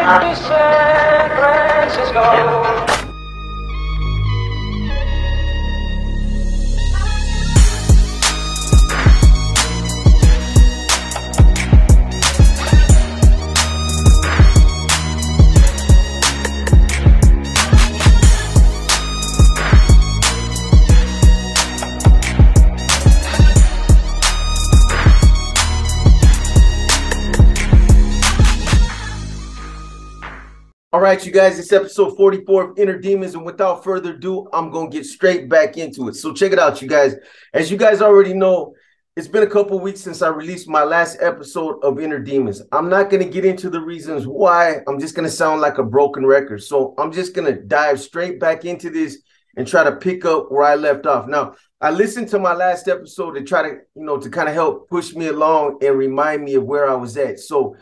San Francisco. All right, you guys, it's episode 44 of Inner Demons, and without further ado, I'm going to get straight back into it. So check it out, you guys. As you guys already know, it's been a couple weeks since I released my last episode of Inner Demons. I'm not going to get into the reasons why. I'm just going to sound like a broken record. So I'm just going to dive straight back into this and try to pick up where I left off. Now, I listened to my last episode to try to, to kind of help push me along and remind me of where I was at. So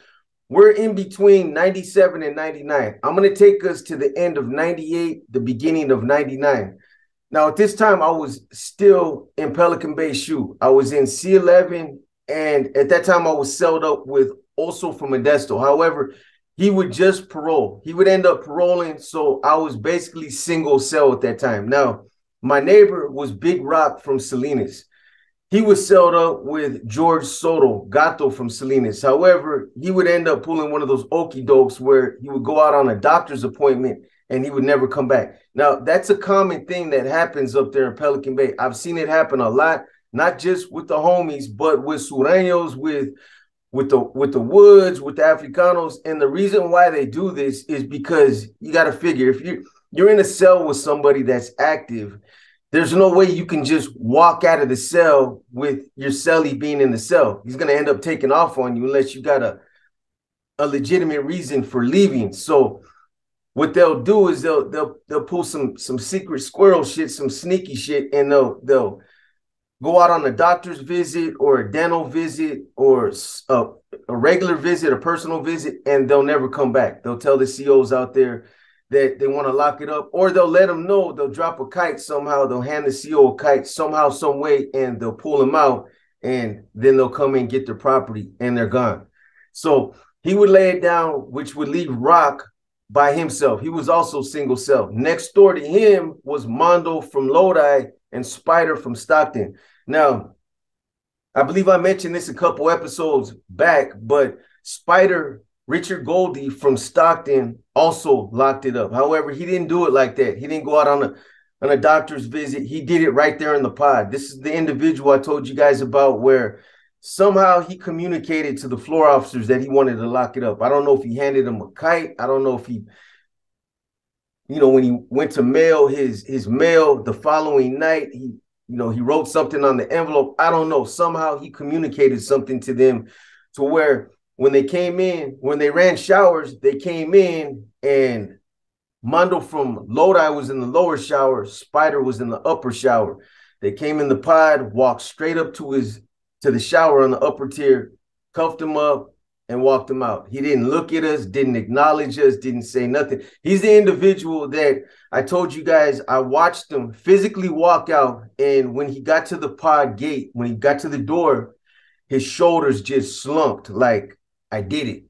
we're in between 97 and 99. I'm going to take us to the end of 98, the beginning of 99. Now, at this time, I was still in Pelican Bay SHU. I was in C11, and at that time, I was celled up with also from Modesto. However, he would just parole. He would end up paroling, so I was basically single cell at that time. Now, my neighbor was Big Rock from Salinas. He was celled up with George Soto, Gato from Salinas. However, he would end up pulling one of those okie dokes where he would go out on a doctor's appointment and he would never come back. Now, that's a common thing that happens up there in Pelican Bay. I've seen it happen a lot, not just with the homies, but with Sureños, with the Woods, with the Africanos. And the reason why they do this is because you got to figure, if you're in a cell with somebody that's active, there's no way you can just walk out of the cell with your cellie being in the cell. He's going to end up taking off on you unless you got a legitimate reason for leaving. So what they'll do is they'll pull some secret squirrel shit, some sneaky shit, and they'll go out on a doctor's visit or a dental visit or a regular visit, a personal visit, and they'll never come back. They'll tell the COs out there that they want to lock it up, or they'll let them know. They'll drop a kite somehow. They'll hand the CO a kite somehow, some way, and they'll pull them out, and then they'll come and get their property, and they're gone. So he would lay it down, which would leave Rock by himself. He was also single cell. Next door to him was Mondo from Lodi and Spider from Stockton. Now, I believe I mentioned this a couple episodes back, but Spider, Richard Goldie from Stockton, also locked it up. However, he didn't do it like that. He didn't go out on a doctor's visit. He did it right there in the pod. This is the individual I told you guys about where somehow he communicated to the floor officers that he wanted to lock it up. I don't know if he handed them a kite. I don't know if he, when he went to mail his mail the following night, he wrote something on the envelope. I don't know. Somehow he communicated something to them to where when they came in, when they ran showers, they came in and Mondo from Lodi was in the lower shower. Spider was in the upper shower. They came in the pod, walked straight up to the shower on the upper tier, cuffed him up, and walked him out. He didn't look at us, didn't acknowledge us, didn't say nothing. He's the individual that I told you guys I watched him physically walk out, and when he got to the pod gate, when he got to the door, his shoulders just slumped like, I did it.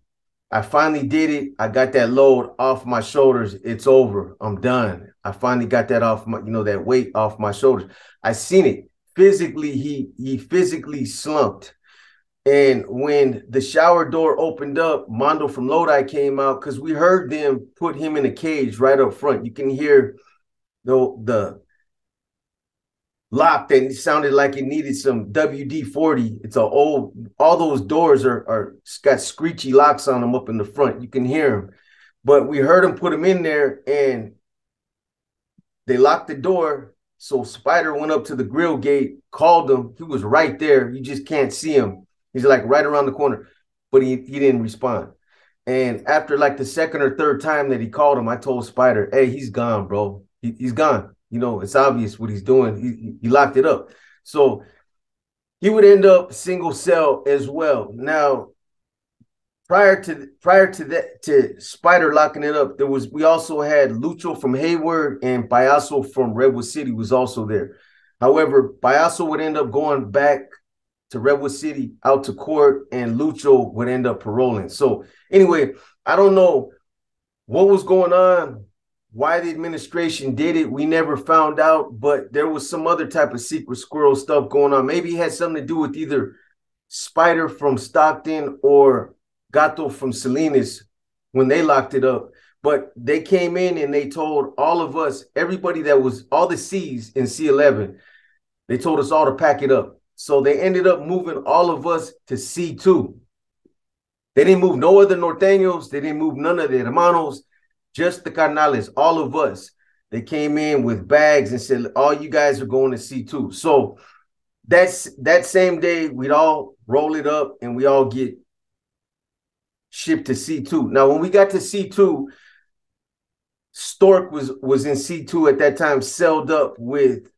I finally did it. I got that load off my shoulders. It's over. I'm done. I finally got that off my, that weight off my shoulders. I seen it. Physically, he physically slumped. And when the shower door opened up, Mondo from Lodi came out because we heard them put him in a cage right up front. You can hear the lock that sounded like it needed some WD-40. It's all those doors are got screechy locks on them up in the front. You can hear them. But we heard them put him in there and they locked the door. So Spider went up to the grill gate, called him. He was right there. You just can't see him. He's like right around the corner, but he didn't respond. And after like the second or third time that he called him, I told Spider, hey, he's gone, bro. He's gone. It's obvious what he's doing. He locked it up. So he would end up single cell as well. Now, prior to Spider locking it up, we also had Lucho from Hayward and Payaso from Redwood City was also there. However, Payaso would end up going back to Redwood City out to court, and Lucho would end up paroling. So anyway, I don't know What was going on, why the administration did it, we never found out, but there was some other type of secret squirrel stuff going on. Maybe it had something to do with either Spider from Stockton or Gato from Salinas when they locked it up. But they came in and they told all of us, everybody that was, all the C's in C11, they told us all to pack it up. So they ended up moving all of us to C2. They didn't move no other norteños. They didn't move none of the hermanos, just the carnales, all of us. They came in with bags and said, all you guys are going to C2. So that same day, we'd all roll it up and we all get shipped to C2. Now, when we got to C2, Stork was in C2 at that time, celled up with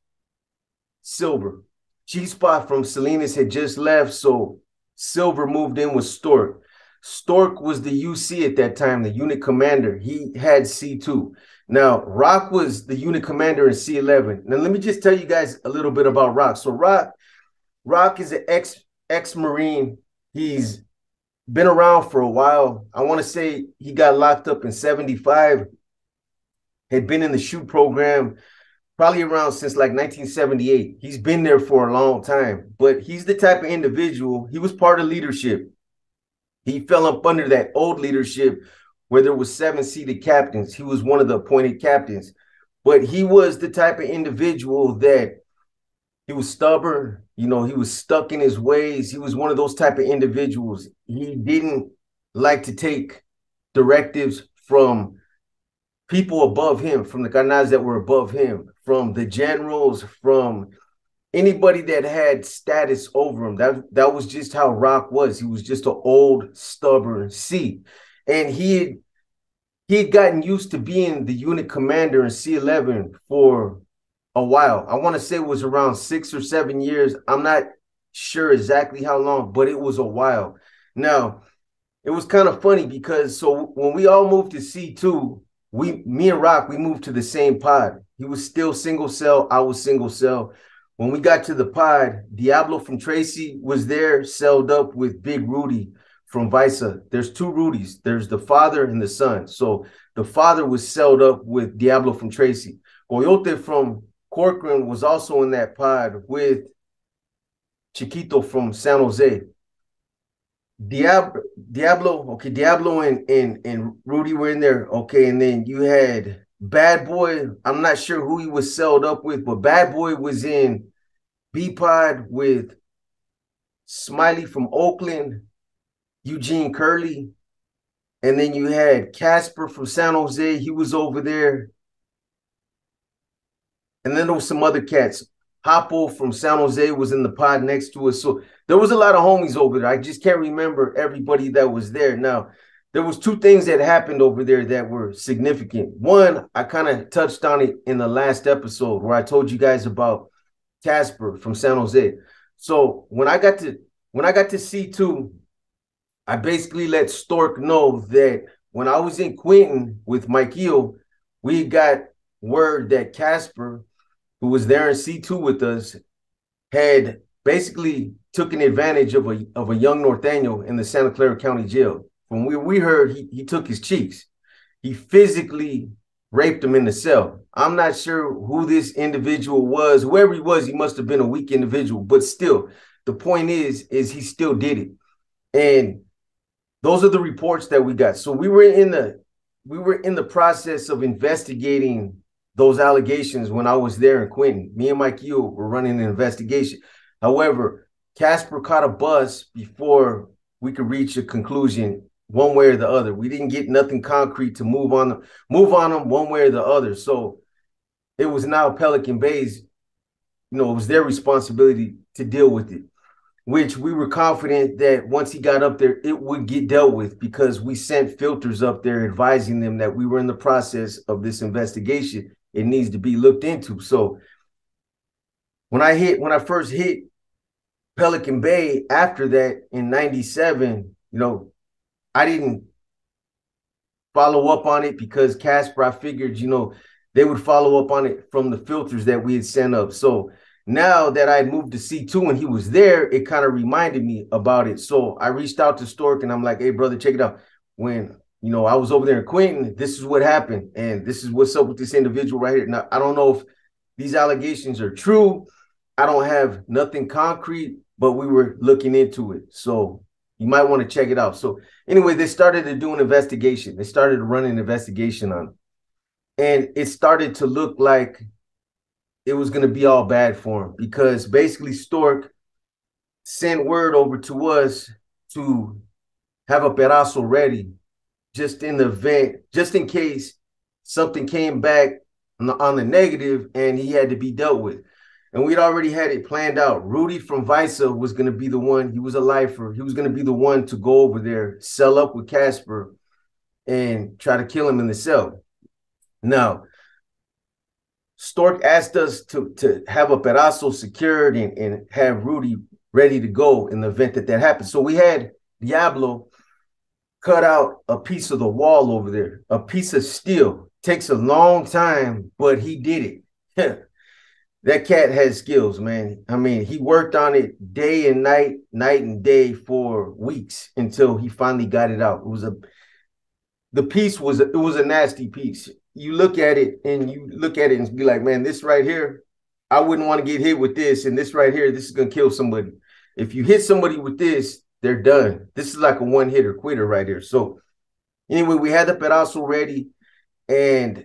Silver. G-Spot from Salinas had just left, so Silver moved in with Stork. Stork was the UC at that time, the unit commander. He had C2. Now, Rock was the unit commander in C11. Now, let me just tell you guys a little bit about Rock. So Rock is an ex-Marine. He's been around for a while. I want to say he got locked up in 75, had been in the SHOOT program probably around since like 1978. He's been there for a long time, but he's the type of individual, he was part of leadership. He fell up under that old leadership where there was 7 seated captains. He was one of the appointed captains, but he was the type of individual that he was stubborn. You know, he was stuck in his ways. He was one of those type of individuals. He didn't like to take directives from people above him, from the carnals that were above him, from the generals, from anybody that had status over him. That was just how Rock was. He was just an old, stubborn C. And he had gotten used to being the unit commander in C11 for a while. I want to say it was around 6 or 7 years. I'm not sure exactly how long, but it was a while. Now, it was kind of funny because so when we all moved to C2, me and Rock, we moved to the same pod. He was still single cell. I was single cell. When we got to the pod, Diablo from Tracy was there, celled up with Big Rudy from Visa. There's 2 Rudys. There's the father and the son. So the father was celled up with Diablo from Tracy. Coyote from Corcoran was also in that pod with Chiquito from San Jose. Diablo and Rudy were in there. Okay, and then you had Bad Boy. I'm not sure who he was celled up with, but Bad Boy was in B-Pod with Smiley from Oakland, Eugene Curley, and then you had Casper from San Jose. He was over there. And then there was some other cats. Hoppo from San Jose was in the pod next to us. So there was a lot of homies over there. I just can't remember everybody that was there. Now, there was 2 things that happened over there that were significant. One, I kind of touched on it in the last episode where I told you guys about Casper from San Jose. So when I got to C2, I basically let Stork know that when I was in Quentin with Mikeel, we got word that Casper, who was there in C2 with us, had basically taken advantage of a young norteño in the Santa Clara County Jail. When we heard, he took his cheeks. He physically raped him in the cell. I'm not sure who this individual was. Whoever he was, he must have been a weak individual. But still, the point is he still did it. And those are the reports that we got. So we were in the process of investigating those allegations when I was there in Quentin. Me and Mike Yu were running an investigation. However, Casper caught a bus before we could reach a conclusion one way or the other. We didn't get nothing concrete to move on them one way or the other. So it was now Pelican Bay's, it was their responsibility to deal with it, which we were confident that once he got up there, it would get dealt with because we sent filters up there advising them that we were in the process of this investigation. It needs to be looked into. So when I first hit Pelican Bay after that in 97, I didn't follow up on it because Casper, I figured, they would follow up on it from the filters that we had sent up. So now that I moved to C2 and he was there, it kind of reminded me about it. So I reached out to Stork and I'm like, hey, brother, check it out. When I was over there in Quentin. This is what happened, and this is what's up with this individual right here. Now, I don't know if these allegations are true. I don't have nothing concrete, but we were looking into it. So you might want to check it out. So anyway, they started to do an investigation. They started to run an investigation on him. And it started to look like it was going to be all bad for him, because basically Stork sent word over to us to have a pedazo ready just in the event, just in case something came back on the negative and he had to be dealt with. And we'd already had it planned out. Rudy from Visa was going to be the one. He was a lifer. He was going to be the one to go over there, sell up with Casper, and try to kill him in the cell. Now, Stork asked us to have a pedazo secured and have Rudy ready to go in the event that happened. So we had Diablo cut out a piece of the wall over there, a piece of steel. Takes a long time, but he did it. That cat has skills, man. I mean, he worked on it day and night, night and day for weeks until he finally got it out. The piece was a nasty piece. You look at it and be like, man, this right here, I wouldn't want to get hit with this. And this right here, this is going to kill somebody. If you hit somebody with this, they're done. This is like a one-hitter quitter right here. So anyway, we had the pedazo ready, and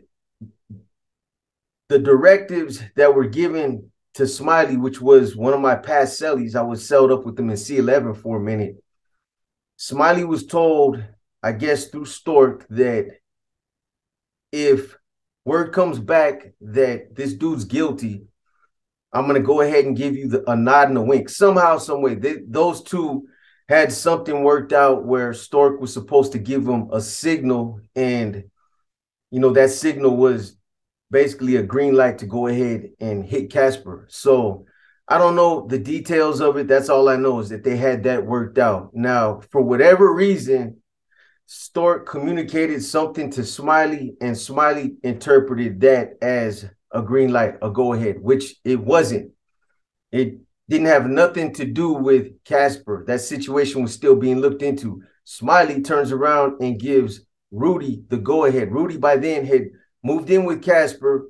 the directives that were given to Smiley, which was one of my past cellies, I was celled up with them in C11 for a minute. Smiley was told, I guess through Stork, that if word comes back that this dude's guilty, I'm going to go ahead and give you a nod and a wink. Somehow, some way, those two had something worked out where Stork was supposed to give him a signal, and, that signal was basically a green light to go ahead and hit Casper. So I don't know the details of it. That's all I know, is that they had that worked out. Now, for whatever reason, Stork communicated something to Smiley, and Smiley interpreted that as a green light, a go-ahead, which it wasn't. It didn't have nothing to do with Casper. That situation was still being looked into. Smiley turns around and gives Rudy the go-ahead. Rudy by then had moved in with Casper,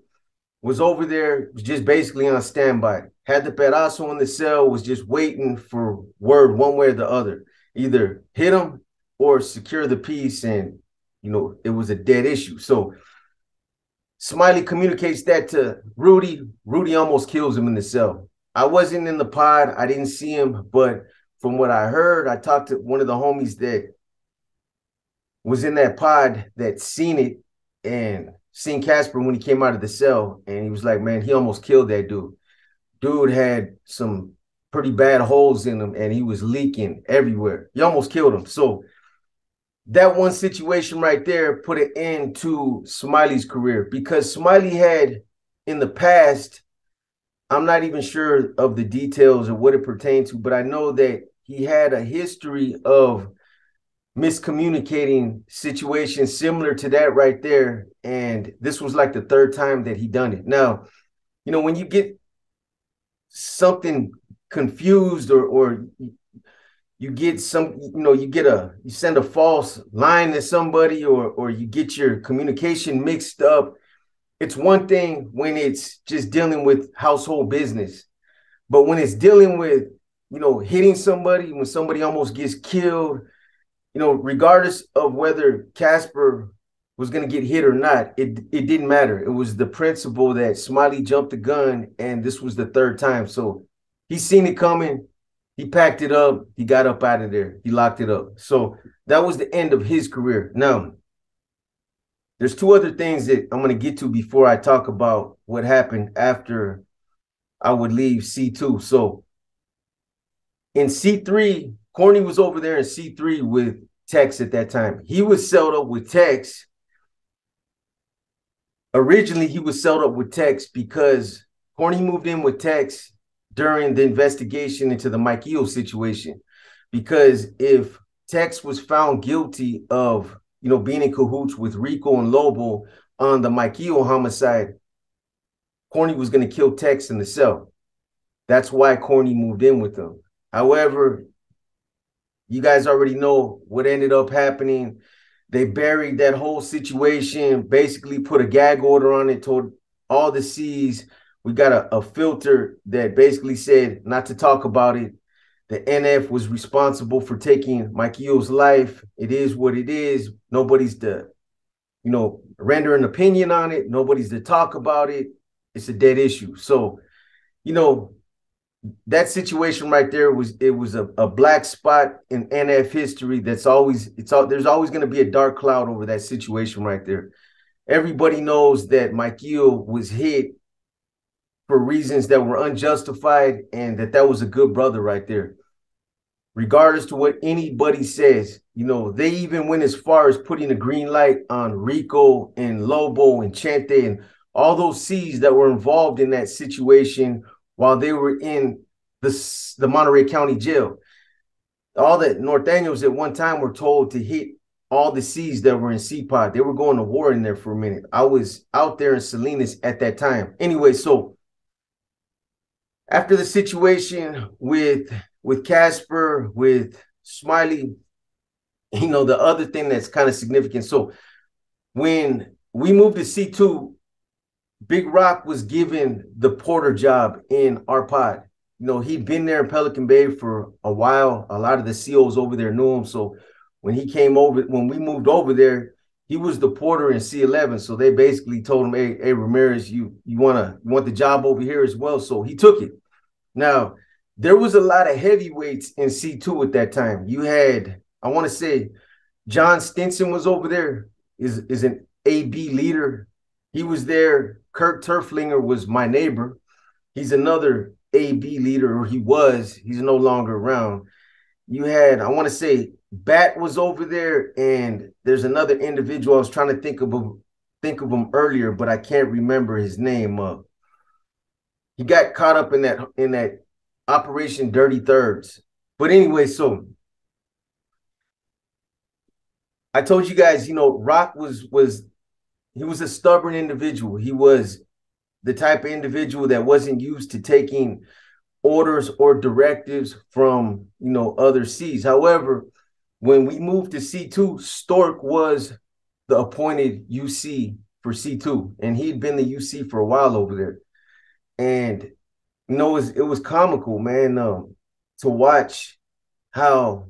was over there, was just basically on standby. Had the pedazo in the cell, was just waiting for word one way or the other. Either hit him or secure the piece, and, it was a dead issue. So Smiley communicates that to Rudy. Rudy almost kills him in the cell. I wasn't in the pod. I didn't see him, but from what I heard, I talked to one of the homies that was in that pod that seen it and seen Casper when he came out of the cell, and he was like, man, he almost killed that dude. Dude had some pretty bad holes in him, and he was leaking everywhere. He almost killed him. So that one situation right there put an end to Smiley's career, because Smiley had in the past, I'm not even sure of the details of what it pertained to, but I know that he had a history of miscommunicating situations similar to that right there. And this was like the third time that he done it. Now, when you get something confused, or you get you send a false line to somebody, or you get your communication mixed up. It's one thing when it's just dealing with household business, but when it's dealing with, hitting somebody, when somebody almost gets killed, regardless of whether Casper was going to get hit or not, it didn't matter. It was the principle that Smiley jumped the gun, and this was the third time. So he seen it coming. He packed it up. He got up out of there. He locked it up. So that was the end of his career. Now, there's two other things that I'm going to get to before I talk about what happened after I would leave C2. So in C3, Corny was over there in C3 with Tex at that time. He was celled up with Tex. Originally, he was celled up with Tex because Corny moved in with Tex during the investigation into the Mike Eo situation. Because if Tex was found guilty of, being in cahoots with Rico and Lobo on the Mike Eo homicide, Corny was going to kill Tex in the cell. That's why Corny moved in with them. However, you guys already know what ended up happening. They buried that whole situation, basically put a gag order on it, told all the Cs, we got a filter that basically said not to talk about it. The NF was responsible for taking Mikhail's life. It is what it is. Nobody's to, render an opinion on it. Nobody's to talk about it. It's a dead issue. So, that situation right there was a black spot in NF history. There's always going to be a dark cloud over that situation right there. Everybody knows that Mikhail was hit for reasons that were unjustified, and that was a good brother right there. Regardless to what anybody says, they even went as far as putting a green light on Rico and Lobo and Chente and all those Cs that were involved in that situation while they were in the Monterey County Jail. All the Norteños at one time were told to hit all the Cs that were in CPOD. They were going to war in there for a minute. I was out there in Salinas at that time. Anyway, so after the situation with Casper, with Smiley, the other thing that's kind of significant. So when we moved to C2, Big Rock was given the porter job in our pod. He'd been there in Pelican Bay for a while. A lot of the COs over there knew him. So when we moved over there, he was the porter in C11. So they basically told him, hey Ramirez, you want the job over here as well. So he took it. Now, there was a lot of heavyweights in C2 at that time. You had, I want to say, John Stinson was over there, is an AB leader. He was there. Kirk Turflinger was my neighbor. He's another AB leader, or he was. He's no longer around. You had, I want to say, Bat was over there, and there's another individual. I was trying to think of him earlier, but I can't remember his name. He got caught up in that Operation Dirty Thirds. But anyway, so I told you guys, Rock was a stubborn individual. He was the type of individual that wasn't used to taking orders or directives from, other Cs. However, when we moved to C2, Stork was the appointed UC for C2, and he'd been the UC for a while over there. And it was comical, man, to watch how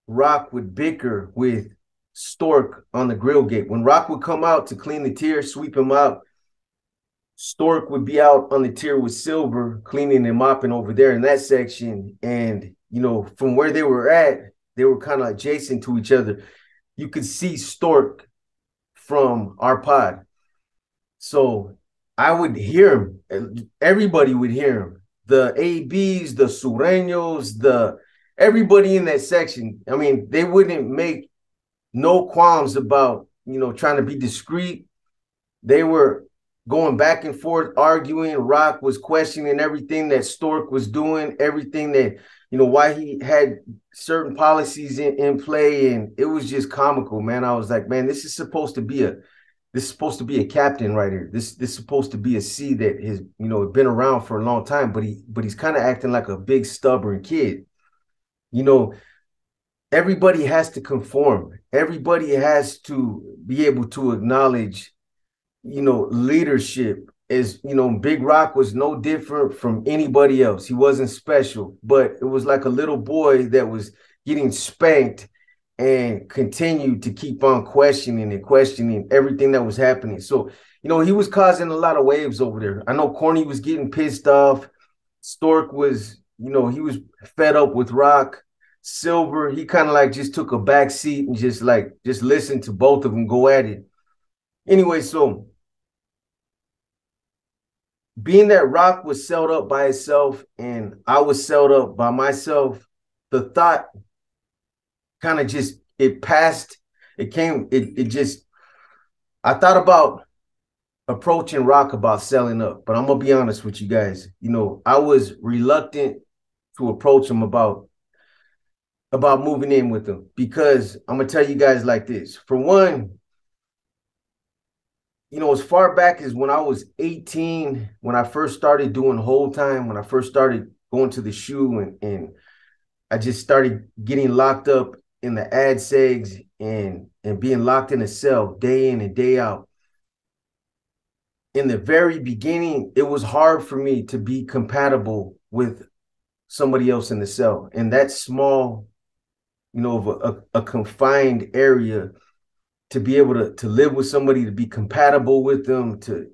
Rock would bicker with Stork on the grill gate. When Rock would come out to clean the tier, sweep him out, Stork would be out on the tier with Silver, cleaning and mopping over there in that section. And, from where they were at, they were kind of adjacent to each other. You could see Stork from our pod. So I would hear him. Everybody would hear him. The ABs, the Sureños, everybody in that section. I mean, they wouldn't make no qualms about, trying to be discreet. They were going back and forth, arguing. Rock was questioning everything that Stork was doing, everything that, why he had certain policies in play. And it was just comical, man. I was like, man, this is supposed to be a captain right here. This is supposed to be a C that has, been around for a long time, but he's kind of acting like a big stubborn kid. Everybody has to conform. Everybody has to be able to acknowledge, leadership. Is, Big Rock was no different from anybody else. He wasn't special, but it was like a little boy that was getting spanked and continued to keep on questioning everything that was happening. So, he was causing a lot of waves over there. I know Corny was getting pissed off. Stork was, he was fed up with Rock. Silver, he kind of like just took a back seat and just listened to both of them go at it. Anyway, so being that Rock was sold up by itself and I was sold up by myself, the thought kind of just, it passed, I thought about approaching Rock about selling up, but I'm going to be honest with you guys. I was reluctant to approach him about moving in with him, because I'm going to tell you guys like this. For one, as far back as when I was 18, when I first started doing whole time, when I first started going to the SHU and I just started getting locked up in the ad segs and being locked in a cell day in and day out, in the very beginning, it was hard for me to be compatible with somebody else in the cell. In that small, of a confined area, to be able to live with somebody, to be compatible with them, to,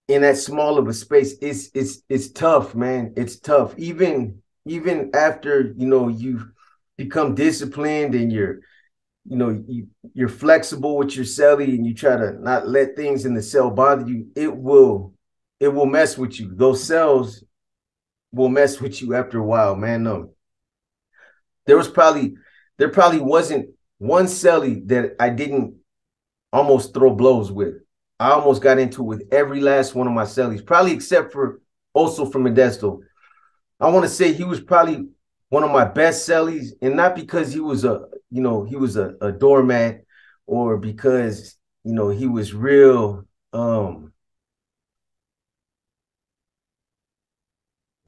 in that small of a space, it's tough, man. It's tough. Even after, you've become disciplined and you're flexible with your cellie and you try to not let things in the cell bother you, it will mess with you. Those cells will mess with you after a while, man. There probably wasn't one cellie that I didn't almost throw blows with. I almost got into it with every last one of my cellies, probably except for Oso from Modesto. I want to say he was probably one of my best cellies, and not because he was a doormat, or because he was real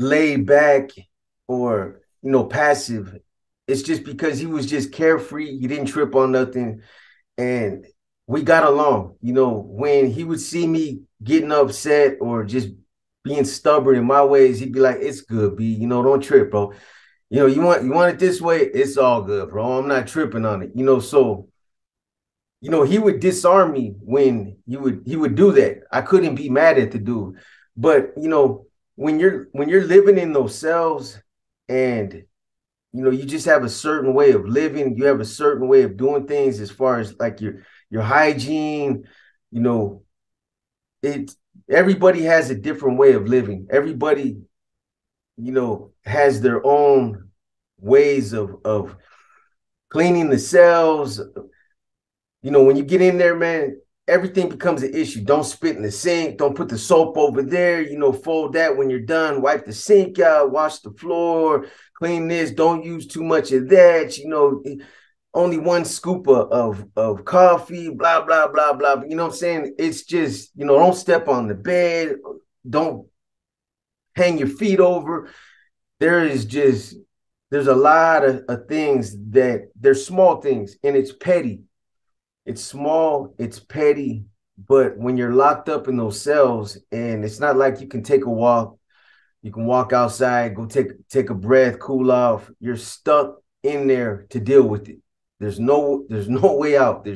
laid back or passive. It's just because he was just carefree. He didn't trip on nothing, and we got along. When he would see me getting upset or just being stubborn in my ways, he'd be like, "It's good, B. Don't trip, bro. You want it this way, it's all good, bro. I'm not tripping on it." So he would disarm me when he would do that. I couldn't be mad at the dude. But when you're living in those cells, and you just have a certain way of living, you have a certain way of doing things, as far as like your hygiene, it everybody has a different way of living. Everybody has their own ways of cleaning the cells. When you get in there, man, everything becomes an issue. Don't spit in the sink. Don't put the soap over there. Fold that when you're done. Wipe the sink out. Wash the floor. Clean this. Don't use too much of that. Only one scoop of coffee. Blah blah blah blah. You know what I'm saying? It's just don't step on the bed. Don't hang your feet over. There's a lot of things that they're small things, and it's petty. It's small, it's petty, but when you're locked up in those cells, and it's not like you can take a walk, you can walk outside, go take a breath, cool off. You're stuck in there to deal with it. There's no way out.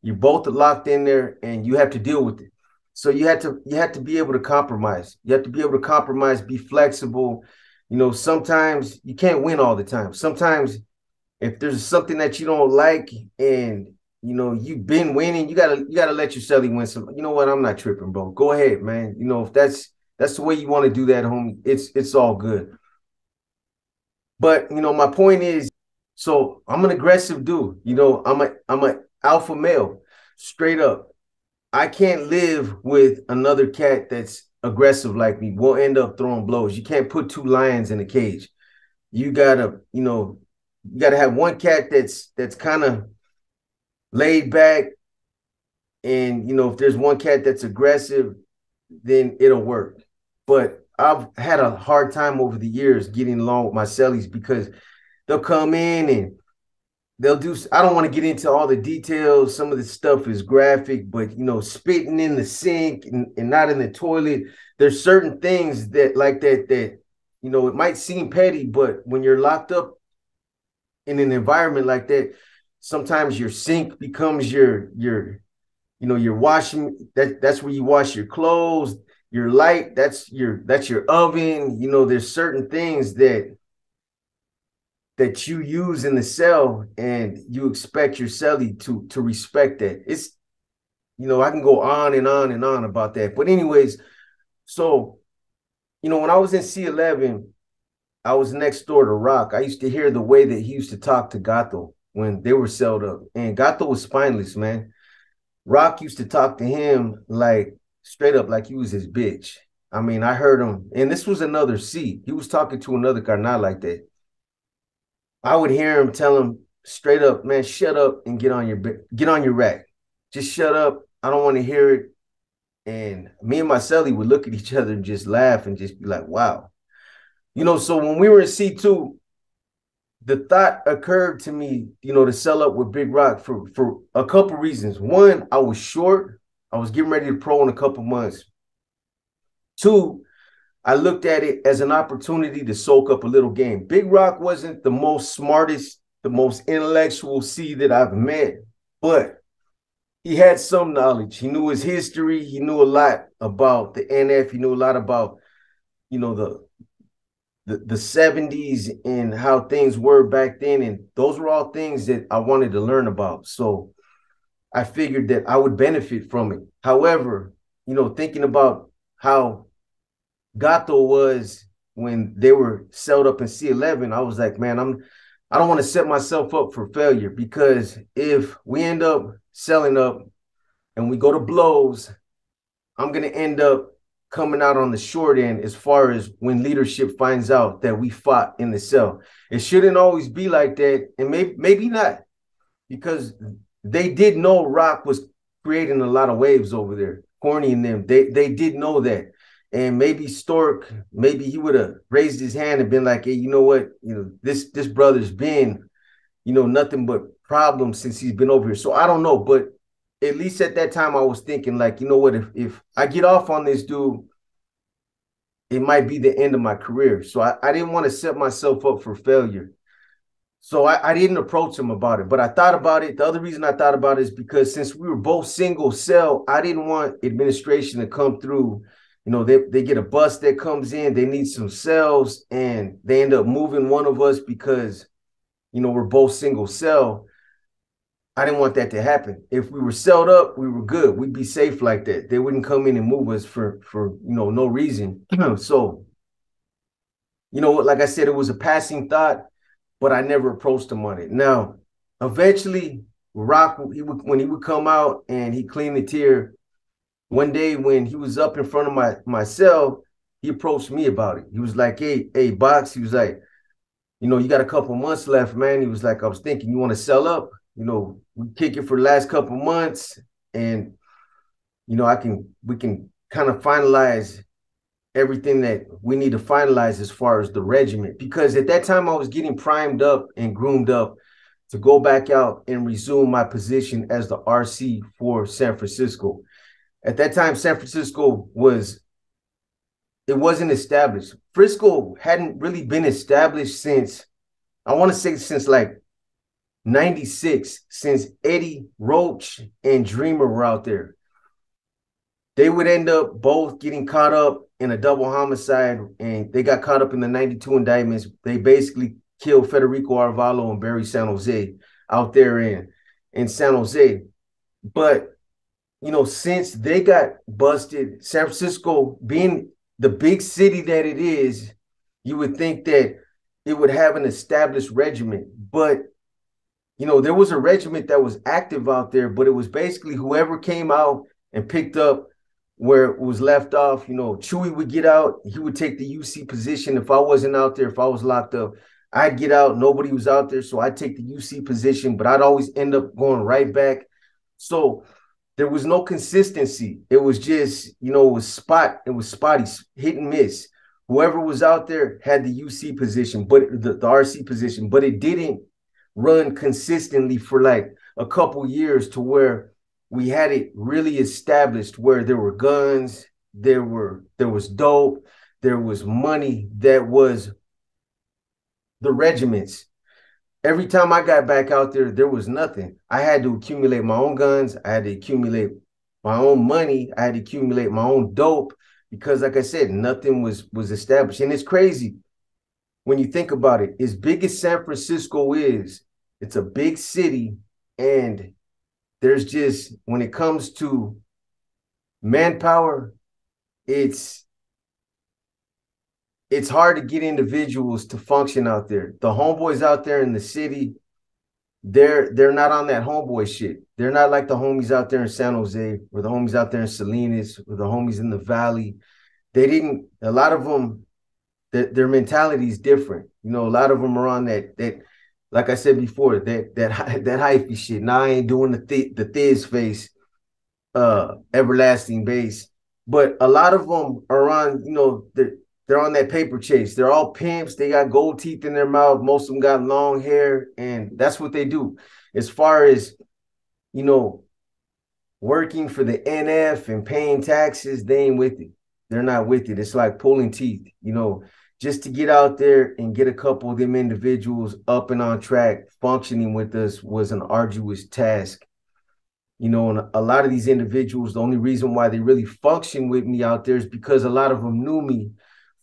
You're both locked in there, and you have to deal with it. So you have to be able to compromise. You have to be able to compromise, be flexible. Sometimes you can't win all the time. Sometimes if there's something that you don't like, and you've been winning, you gotta let your celly win some. You know what? I'm not tripping, bro. Go ahead, man. If that's the way you want to do that, homie, it's all good. But my point is, so I'm an aggressive dude. I'm a alpha male, straight up. I can't live with another cat that's aggressive like me. We'll end up throwing blows. You can't put two lions in a cage. You gotta have one cat that's kind of laid back, and if there's one cat that's aggressive, then it'll work. But I've had a hard time over the years getting along with my cellies, because they'll come in and they'll do, I don't want to get into all the details. Some of the stuff is graphic, but spitting in the sink and not in the toilet. There's certain things that like that it might seem petty, but when you're locked up in an environment like that, sometimes your sink becomes your washing, that's where you wash your clothes. Your light, that's your oven. There's certain things that you use in the cell, and you expect your cellie to respect that. It's I can go on and on and on about that. But anyways, so when I was in C11, I was next door to Rock. I used to hear the way that he used to talk to Gato when they were celled up. And Gato was spineless, man. Rock used to talk to him like straight up like he was his bitch. I mean, I heard him, and this was another C. He was talking to another carnal like that. I would hear him tell him straight up, "Man, shut up and get on your rack. Just shut up. I don't want to hear it." And me and my cellie would look at each other and just laugh and just be like, "Wow." So when we were in C2, the thought occurred to me, to sell up with Big Rock for a couple reasons. One, I was short. I was getting ready to pro in a couple months. Two, I looked at it as an opportunity to soak up a little game. Big Rock wasn't the most smartest, the most intellectual C that I've met, but he had some knowledge. He knew his history. He knew a lot about the NF. He knew a lot about, the 70s and how things were back then. And those were all things that I wanted to learn about. So I figured that I would benefit from it. However, thinking about how Gato was when they were sold up in C11, I was like, man, I don't want to set myself up for failure, because if we end up selling up and we go to blows, I'm going to end up coming out on the short end as far as when leadership finds out that we fought in the cell. It shouldn't always be like that, and maybe not, because they did know Rock was creating a lot of waves over there. Corny and them, they did know that. And maybe Stork, maybe he would have raised his hand and been like, hey, you know what? This brother's been, nothing but problems since he's been over here. So I don't know, but at least at that time I was thinking, like, you know what, if I get off on this dude, it might be the end of my career. So I didn't want to set myself up for failure. So I didn't approach him about it, but I thought about it. The other reason I thought about it is because since we were both single cell, I didn't want administration to come through. They get a bus that comes in, they need some cells, and they end up moving one of us because, we're both single cell. I didn't want that to happen. If we were celled up, we were good. We'd be safe like that. They wouldn't come in and move us for no reason. So, like I said, it was a passing thought, but I never approached him on it. Now, eventually, Rock, when he would come out and he cleaned the tier, one day when he was up in front of my cell, he approached me about it. He was like, hey, Box. He was like, you got a couple months left, man. He was like, I was thinking, you want to sell up? We kick it for the last couple months, and we can kind of finalize everything that we need to finalize as far as the regiment. Because at that time I was getting primed up and groomed up to go back out and resume my position as the RC for San Francisco. At that time, San Francisco wasn't established. Frisco hadn't really been established since, I want to say, since like 96, since Eddie Roach and Dreamer were out there. They would end up both getting caught up in a double homicide, and they got caught up in the 92 indictments. They basically killed Federico Arvalo and Barry San Jose out there in San Jose. But, since they got busted, San Francisco being the big city that it is, you would think that it would have an established regiment. But there was a regiment that was active out there, but it was basically whoever came out and picked up where it was left off. Chewy would get out. He would take the UC position. If I wasn't out there, if I was locked up, I'd get out. Nobody was out there, so I'd take the UC position, but I'd always end up going right back. So there was no consistency. It was just, it was spotty, hit and miss. Whoever was out there had the UC position, but the RC position, but it didn't run consistently for like a couple years to where we had it really established, where there were guns, there was dope, there was money, that was the regiments. Every time I got back out there was nothing. I had to accumulate my own guns. I had to accumulate my own money. I had to accumulate my own dope, because like I said, nothing was established. And it's crazy when you think about it. As big as San Francisco is, it's a big city, and there's just, when it comes to manpower, it's hard to get individuals to function out there. The homeboys out there in the city, they're not on that homeboy shit. They're not like the homies out there in San Jose, or the homies out there in Salinas, or the homies in the Valley. A lot of them, their mentality is different. A lot of them are on that, like I said before, that hyphy shit. Now I ain't doing the Thiz face, everlasting base. But a lot of them are on, the they're on that paper chase. They're all pimps. They got gold teeth in their mouth. Most of them got long hair, and that's what they do. As far as, you know, working for the NF and paying taxes, they ain't with it. They're not with it. It's like pulling teeth, just to get out there and get a couple of them individuals up and on track, functioning with us was an arduous task. And a lot of these individuals, the only reason why they really function with me out there is because a lot of them knew me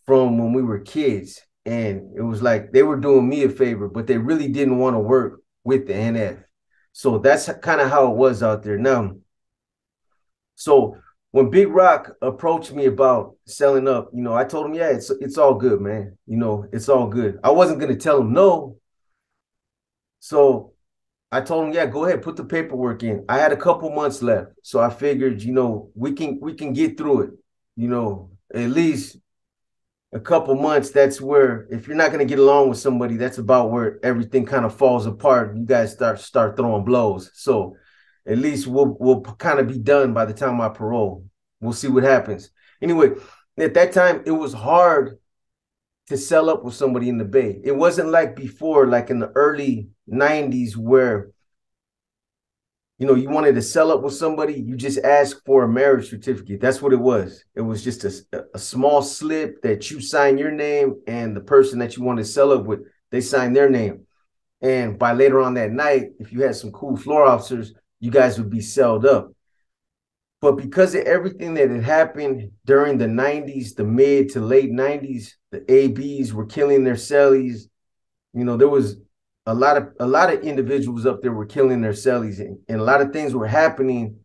from when we were kids. And it was like they were doing me a favor, but they really didn't want to work with the NF. So that's kind of how it was out there. Now, so when Big Rock approached me about selling up, I told him, yeah, it's all good, man. It's all good. I wasn't going to tell him no. So I told him, yeah, go ahead, put the paperwork in. I had a couple months left. So I figured, we can get through it, at least a couple months. That's where, if you're not going to get along with somebody, that's about where everything kind of falls apart. You guys start throwing blows. So at least we'll kind of be done by the time I parole. We'll see what happens. Anyway, at that time, it was hard to sell up with somebody in the Bay. It wasn't like before, like in the early 90s, where, you wanted to sell up with somebody, you just asked for a marriage certificate. That's what it was. It was just a small slip that you sign your name, and the person that you want to sell up with, they sign their name. And by later on that night, if you had some cool floor officers, you guys would be sold up. But because of everything that had happened during the 90s, the mid to late 90s, the ABs were killing their cellies. There was a lot of individuals up there were killing their cellies, and a lot of things were happening.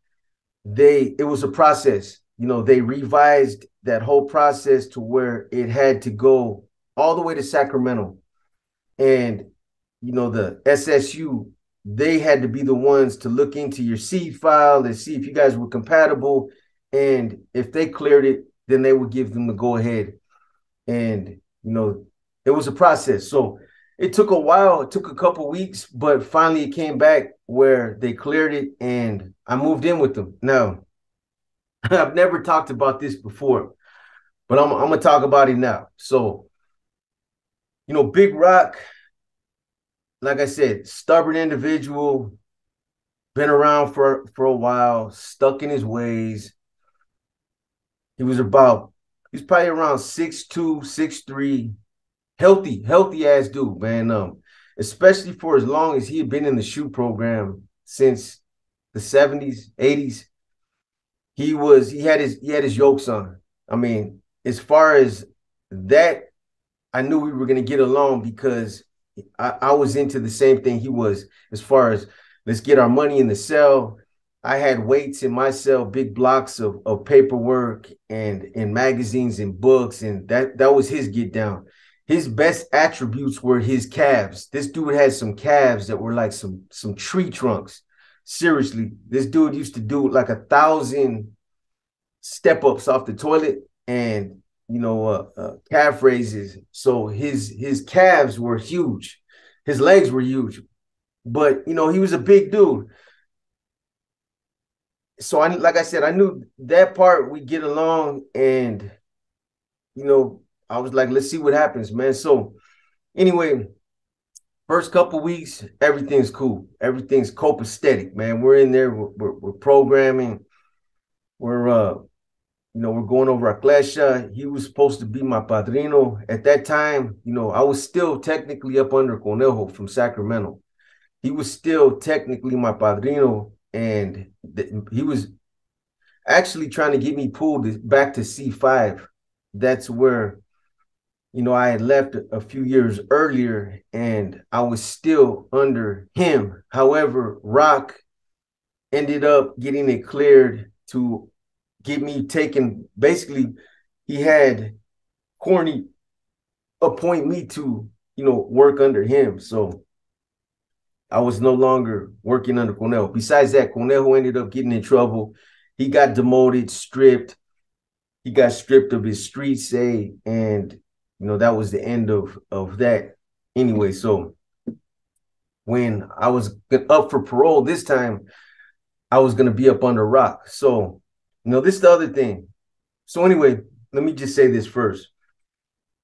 It was a process. They revised that whole process to where it had to go all the way to Sacramento. And, the SSU, they had to be the ones to look into your seed file and see if you guys were compatible. And if they cleared it, then they would give them the go ahead. And, it was a process. So it took a while. It took a couple weeks, but finally it came back where they cleared it and I moved in with them. Now, I've never talked about this before, but I'm going to talk about it now. So, Big Rock, like I said, stubborn individual, been around for a while, stuck in his ways. He was probably around 6'2", 6'3", healthy ass dude, man. Especially for as long as he had been in the SHU program since the 70s, 80s. He had his yokes on. I mean, as far as that, I knew we were gonna get along because I was into the same thing he was, as far as let's get our money in the cell. I had weights in my cell, big blocks of paperwork and magazines and books, and that was his get down. His best attributes were his calves. This dude had some calves that were like some tree trunks. Seriously, this dude used to do like 1,000 step-ups off the toilet and calf raises. So his calves were huge. His legs were huge. But, he was a big dude. So, like I said, I knew that part we get along, and, I was like, let's see what happens, man. So, anyway, first couple weeks, everything's cool. Everything's copacetic, man. We're in there. We're programming. We're going over our klesha. He was supposed to be my padrino. At that time, I was still technically up under Conejo from Sacramento. He was still technically my padrino, and he was actually trying to get me pulled back to C5. That's where, I had left a few years earlier, and I was still under him. However, Rock ended up getting it cleared to get me taken. Basically, he had Corny appoint me to, work under him. So I was no longer working under Conejo. Besides that, Conejo ended up getting in trouble. He got demoted, stripped. He got stripped of his street say, and that was the end of that. Anyway, so when I was up for parole this time, I was going to be up under Rock. So, this is the other thing. So anyway, let me just say this first.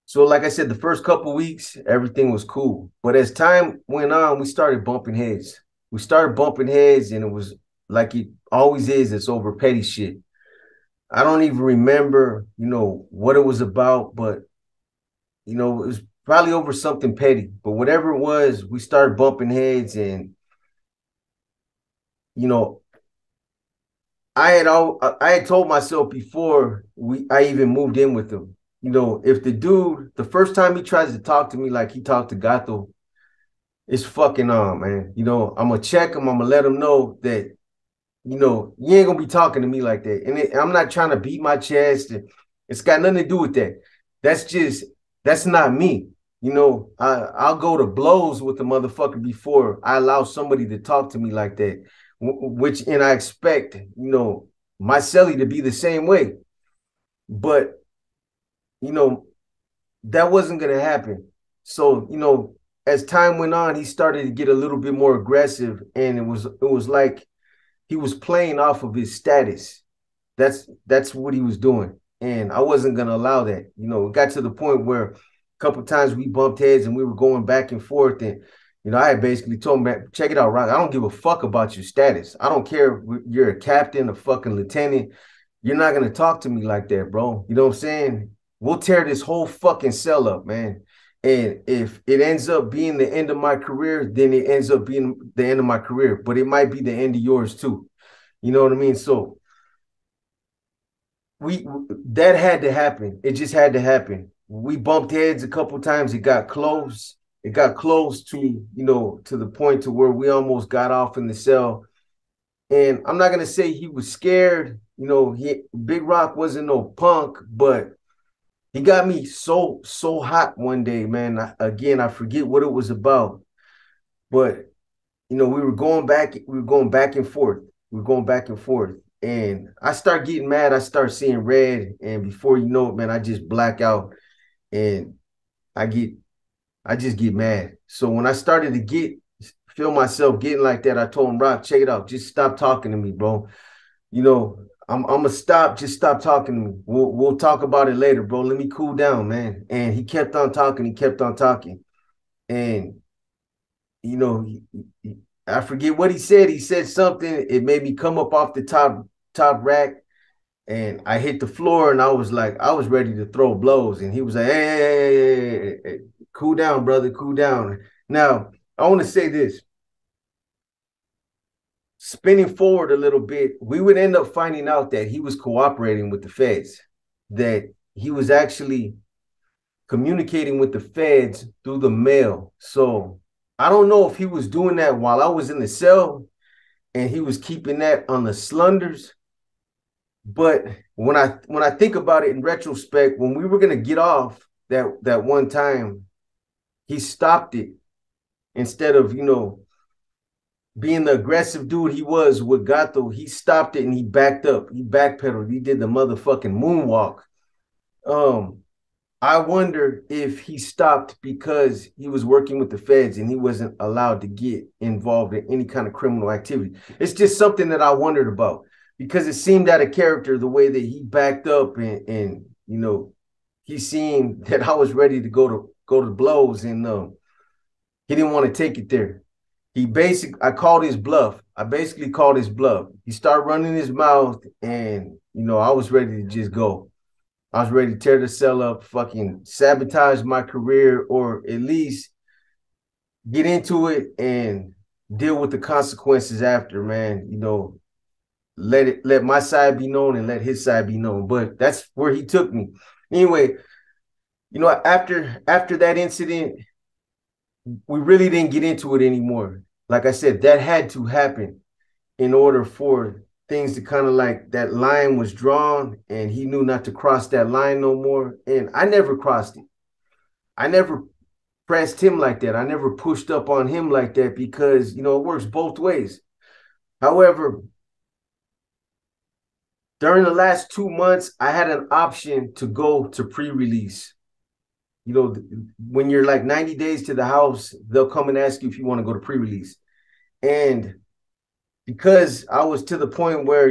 So like I said, the first couple weeks, everything was cool. But as time went on, we started bumping heads. We started bumping heads, and it was like it always is, it's over petty shit. I don't even remember, what it was about, but it was probably over something petty. But whatever it was, we started bumping heads, and you know, I had told myself before I even moved in with him, if the dude the first time he tries to talk to me like he talked to Gato, it's fucking on, man. I'm gonna check him. I'm gonna let him know that you ain't gonna be talking to me like that. And I'm not trying to beat my chest. And it's got nothing to do with that. That's not me. I'll go to blows with the motherfucker before I allow somebody to talk to me like that. And I expect, my celly to be the same way. But, you know, that wasn't gonna happen. So, as time went on, he started to get a little bit more aggressive, and it was like he was playing off of his status. That's what he was doing, and I wasn't gonna allow that. It got to the point where a couple times we bumped heads and we were going back and forth, and I had basically told him, "Man, check it out, Rock. I don't give a fuck about your status. I don't care if you're a captain, a fucking lieutenant. You're not gonna talk to me like that, bro. You know what I'm saying? We'll tear this whole fucking cell up, man." And if it ends up being the end of my career, then it ends up being the end of my career. But it might be the end of yours too. You know what I mean? So we that had to happen. It just had to happen. We bumped heads a couple times. It got close. It got close to, to the point to where we almost got off in the cell. And I'm not gonna say he was scared. Big Rock wasn't no punk, but he got me so hot one day, man. I forget what it was about, but we were going back and forth. We were going back and forth. And I start getting mad. I start seeing red. And before you know it, man, I just black out, and I just get mad. So when I started to feel myself getting like that, I told him, Rock, check it out. Just stop talking to me, bro. I'm gonna stop. Just stop talking to me. We'll talk about it later, bro. Let me cool down, man. And he kept on talking. He kept on talking. And you know, I forget what he said. He said something. It made me come up off the top rack, and I hit the floor, and I was ready to throw blows. And he was like, hey, cool down, brother, cool down. Now, I want to say this. Spinning forward a little bit, we would end up finding out that he was cooperating with the feds, that he was actually communicating with the feds through the mail. So I don't know if he was doing that while I was in the cell and he was keeping that on the slunders. But when I think about it in retrospect, when we were gonna get off that one time, he stopped it instead of being the aggressive dude he was with Gato. He stopped it and he backed up. He backpedaled. He did the motherfucking moonwalk. I wonder if he stopped because he was working with the feds and he wasn't allowed to get involved in any kind of criminal activity. It's just something that I wondered about because it seemed out of character the way that he backed up and he seemed that I was ready to go to blows, and he didn't want to take it there. I called his bluff. I basically called his bluff. He started running his mouth, and I was ready to just go. I was ready to tear the cell up, fucking sabotage my career, or at least get into it and deal with the consequences after, man. Let my side be known and let his side be known. But that's where he took me. Anyway, after that incident, we really didn't get into it anymore. Like I said, that had to happen in order for things to kind of like that line was drawn and he knew not to cross that line no more. And I never crossed it. I never pressed him like that. I never pushed up on him like that because, it works both ways. However, during the last 2 months, I had an option to go to pre-release. When you're like 90 days to the house, they'll come and ask you if you want to go to pre-release. And because I was to the point where,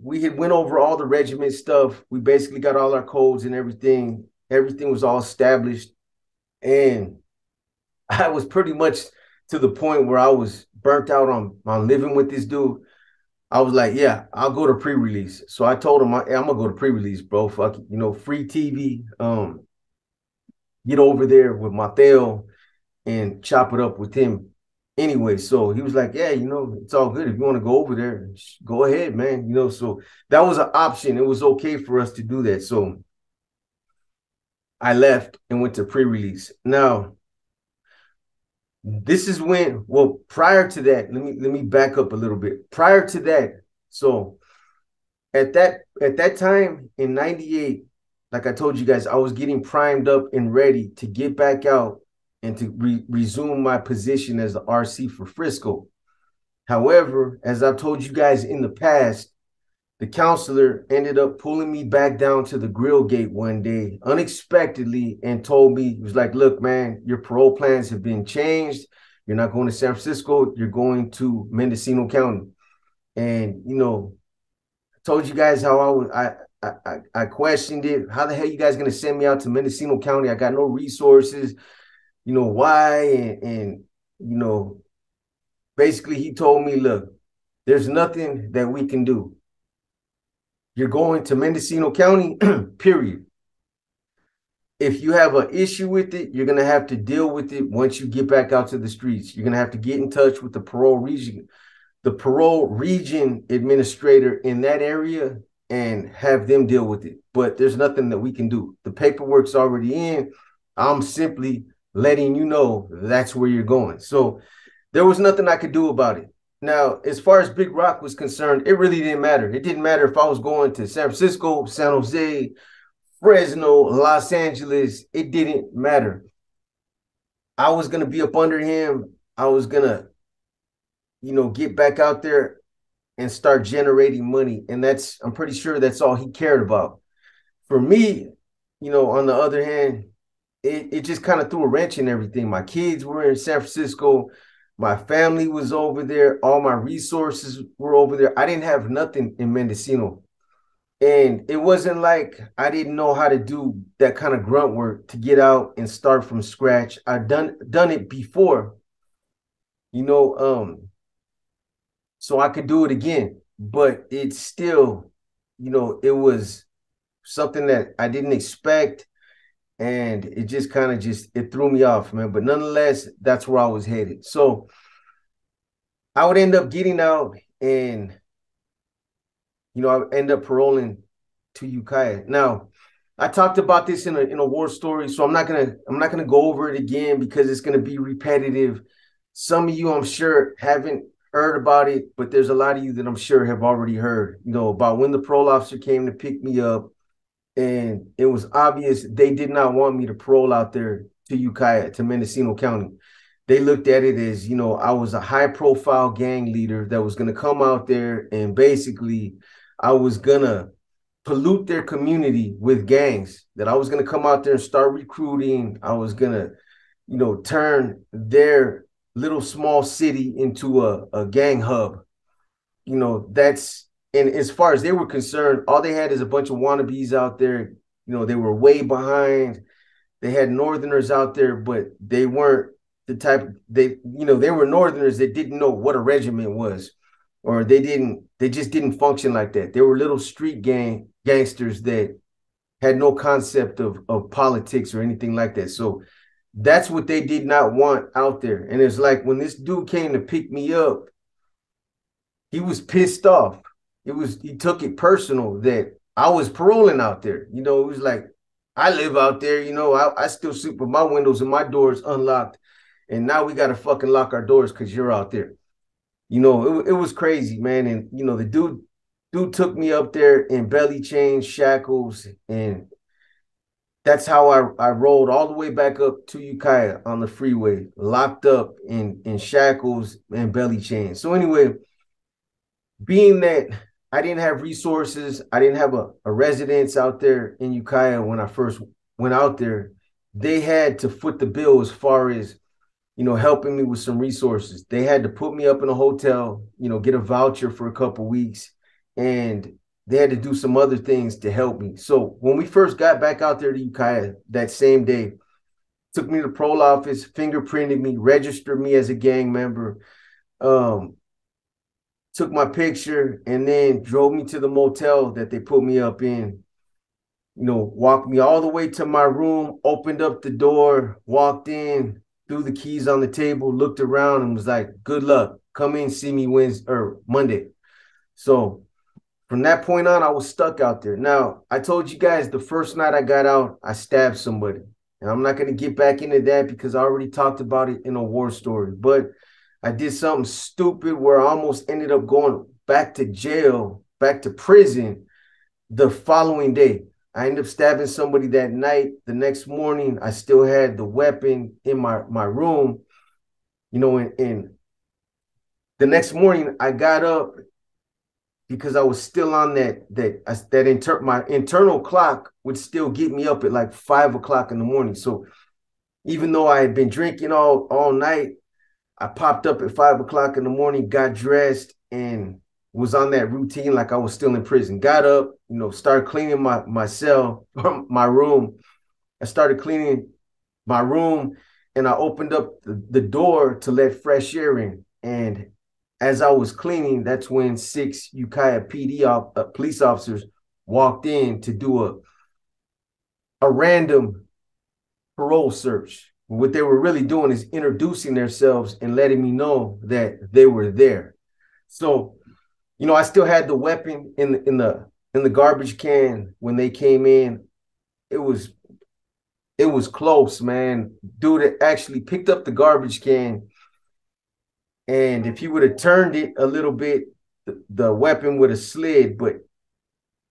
we had went over all the regiment stuff. We basically got all our codes and everything. Everything was all established. And I was pretty much to the point where I was burnt out on living with this dude. I was like, yeah, I'll go to pre-release. So I told him, hey, I'm gonna go to pre-release, bro. Fuck it. Free TV. Get over there with Mateo and chop it up with him. Anyway, so he was like, yeah, it's all good. If you want to go over there, go ahead, man. So that was an option. It was okay for us to do that. So I left and went to pre-release. Now, this is when, well, prior to that, let me back up a little bit. Prior to that, so at that time in 98, like I told you guys, I was getting primed up and ready to get back out and to resume my position as the RC for Frisco. However, as I've told you guys in the past, the counselor ended up pulling me back down to the grill gate one day unexpectedly and told me, he was like, look, man, your parole plans have been changed. You're not going to San Francisco. You're going to Mendocino County. And, I told you guys how I questioned it. How the hell you guys going to send me out to Mendocino County? I got no resources. Why? And basically he told me, look, there's nothing that we can do. You're going to Mendocino County, period. If you have an issue with it, you're going to have to deal with it once you get back out to the streets. You're going to have to get in touch with the parole region administrator in that area and have them deal with it. But there's nothing that we can do. The paperwork's already in. I'm simply letting you know that's where you're going. So there was nothing I could do about it. Now, as far as Big Rock was concerned, it really didn't matter. It didn't matter if I was going to San Francisco, San Jose, Fresno, Los Angeles. It didn't matter. I was going to be up under him. I was going to, get back out there and start generating money. And I'm pretty sure that's all he cared about. For me, on the other hand, it just kind of threw a wrench in everything. My kids were in San Francisco. My family was over there. All my resources were over there. I didn't have nothing in Mendocino. And it wasn't like I didn't know how to do that kind of grunt work to get out and start from scratch. I've done it before, so I could do it again. But it's still, it was something that I didn't expect. And it just kind of it threw me off, man. But nonetheless, that's where I was headed. So I would end up getting out and, I would end up paroling to Ukiah. Now, I talked about this in a war story, so I'm not gonna go over it again because it's gonna be repetitive. Some of you, I'm sure, haven't heard about it, but there's a lot of you that I'm sure have already heard, about when the parole officer came to pick me up. And it was obvious they did not want me to parole out there to Ukiah, to Mendocino County. They looked at it as, I was a high-profile gang leader that was going to come out there and basically I was going to pollute their community with gangs, that I was going to come out there and start recruiting. I was going to, turn their little small city into a gang hub. And as far as they were concerned, all they had is a bunch of wannabes out there. They were way behind. They had Northerners out there, but they weren't the type, they were Northerners that didn't know what a regiment was, or they just didn't function like that. They were little street gangsters that had no concept of politics or anything like that. So that's what they did not want out there. And it's like when this dude came to pick me up, he was pissed off. He took it personal that I was paroling out there. It was like, I live out there, I still sleep with my windows and my doors unlocked. And now we got to fucking lock our doors because you're out there. It was crazy, man. And, the dude took me up there in belly chains, shackles, and that's how I rolled all the way back up to Ukiah on the freeway, locked up in shackles and belly chains. So anyway, being that I didn't have resources, I didn't have a residence out there in Ukiah when I first went out there, they had to foot the bill as far as, helping me with some resources. They had to put me up in a hotel, get a voucher for a couple weeks. And they had to do some other things to help me. So when we first got back out there to Ukiah that same day, took me to the parole office, fingerprinted me, registered me as a gang member, took my picture, and then drove me to the motel that they put me up in. Walked me all the way to my room, opened up the door, walked in, threw the keys on the table, looked around, and was like, "Good luck. Come in, see me Wednesday or Monday." So from that point on, I was stuck out there. Now, I told you guys the first night I got out, I stabbed somebody. And I'm not going to get back into that because I already talked about it in a war story. But I did something stupid where I almost ended up going back to jail, back to prison the following day. I ended up stabbing somebody that night. The next morning, I still had the weapon in my room, and the next morning I got up because I was still on my internal clock would still get me up at like 5 o'clock in the morning. So even though I had been drinking all night, I popped up at 5 o'clock in the morning, got dressed, and was on that routine like I was still in prison. Got up, started cleaning my cell, my room. I started cleaning my room, and I opened up the door to let fresh air in. And as I was cleaning, that's when 6 Ukiah PD police officers walked in to do a random parole search. What they were really doing is introducing themselves and letting me know that they were there. So, I still had the weapon in the garbage can when they came in. It was close, man. Dude actually picked up the garbage can, and if he would have turned it a little bit, the weapon would have slid. But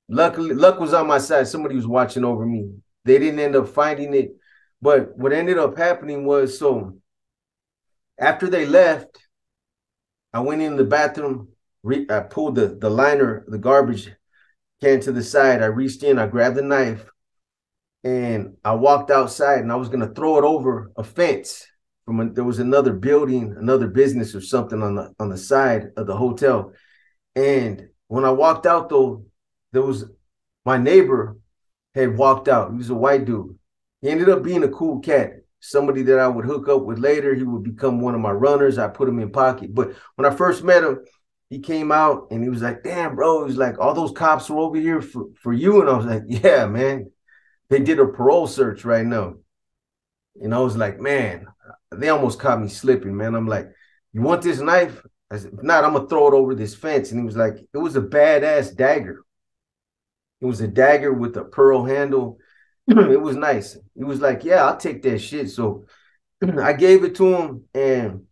luckily, luck was on my side. Somebody was watching over me. They didn't end up finding it. But what ended up happening was, so after they left, I went in the bathroom. I pulled the liner, the garbage can to the side. I reached in, I grabbed the knife, and I walked outside, and I was going to throw it over a fence. There was another building, another business or something on the side of the hotel. And when I walked out, though, there was my neighbor had walked out. He was a white dude. He ended up being a cool cat, somebody that I would hook up with later. He would become one of my runners. I put him in pocket. But when I first met him, he came out and he was like, "Damn, bro." He was like, "All those cops were over here for you." And I was like, "Yeah, man. They did a parole search right now." And I was like, "Man, they almost caught me slipping, man." I'm like, "You want this knife?" I said, "If not, I'm going to throw it over this fence." And he was like, it was a badass dagger. It was a dagger with a pearl handle. It was nice. He was like, "Yeah, I'll take that shit." So I gave it to him. And,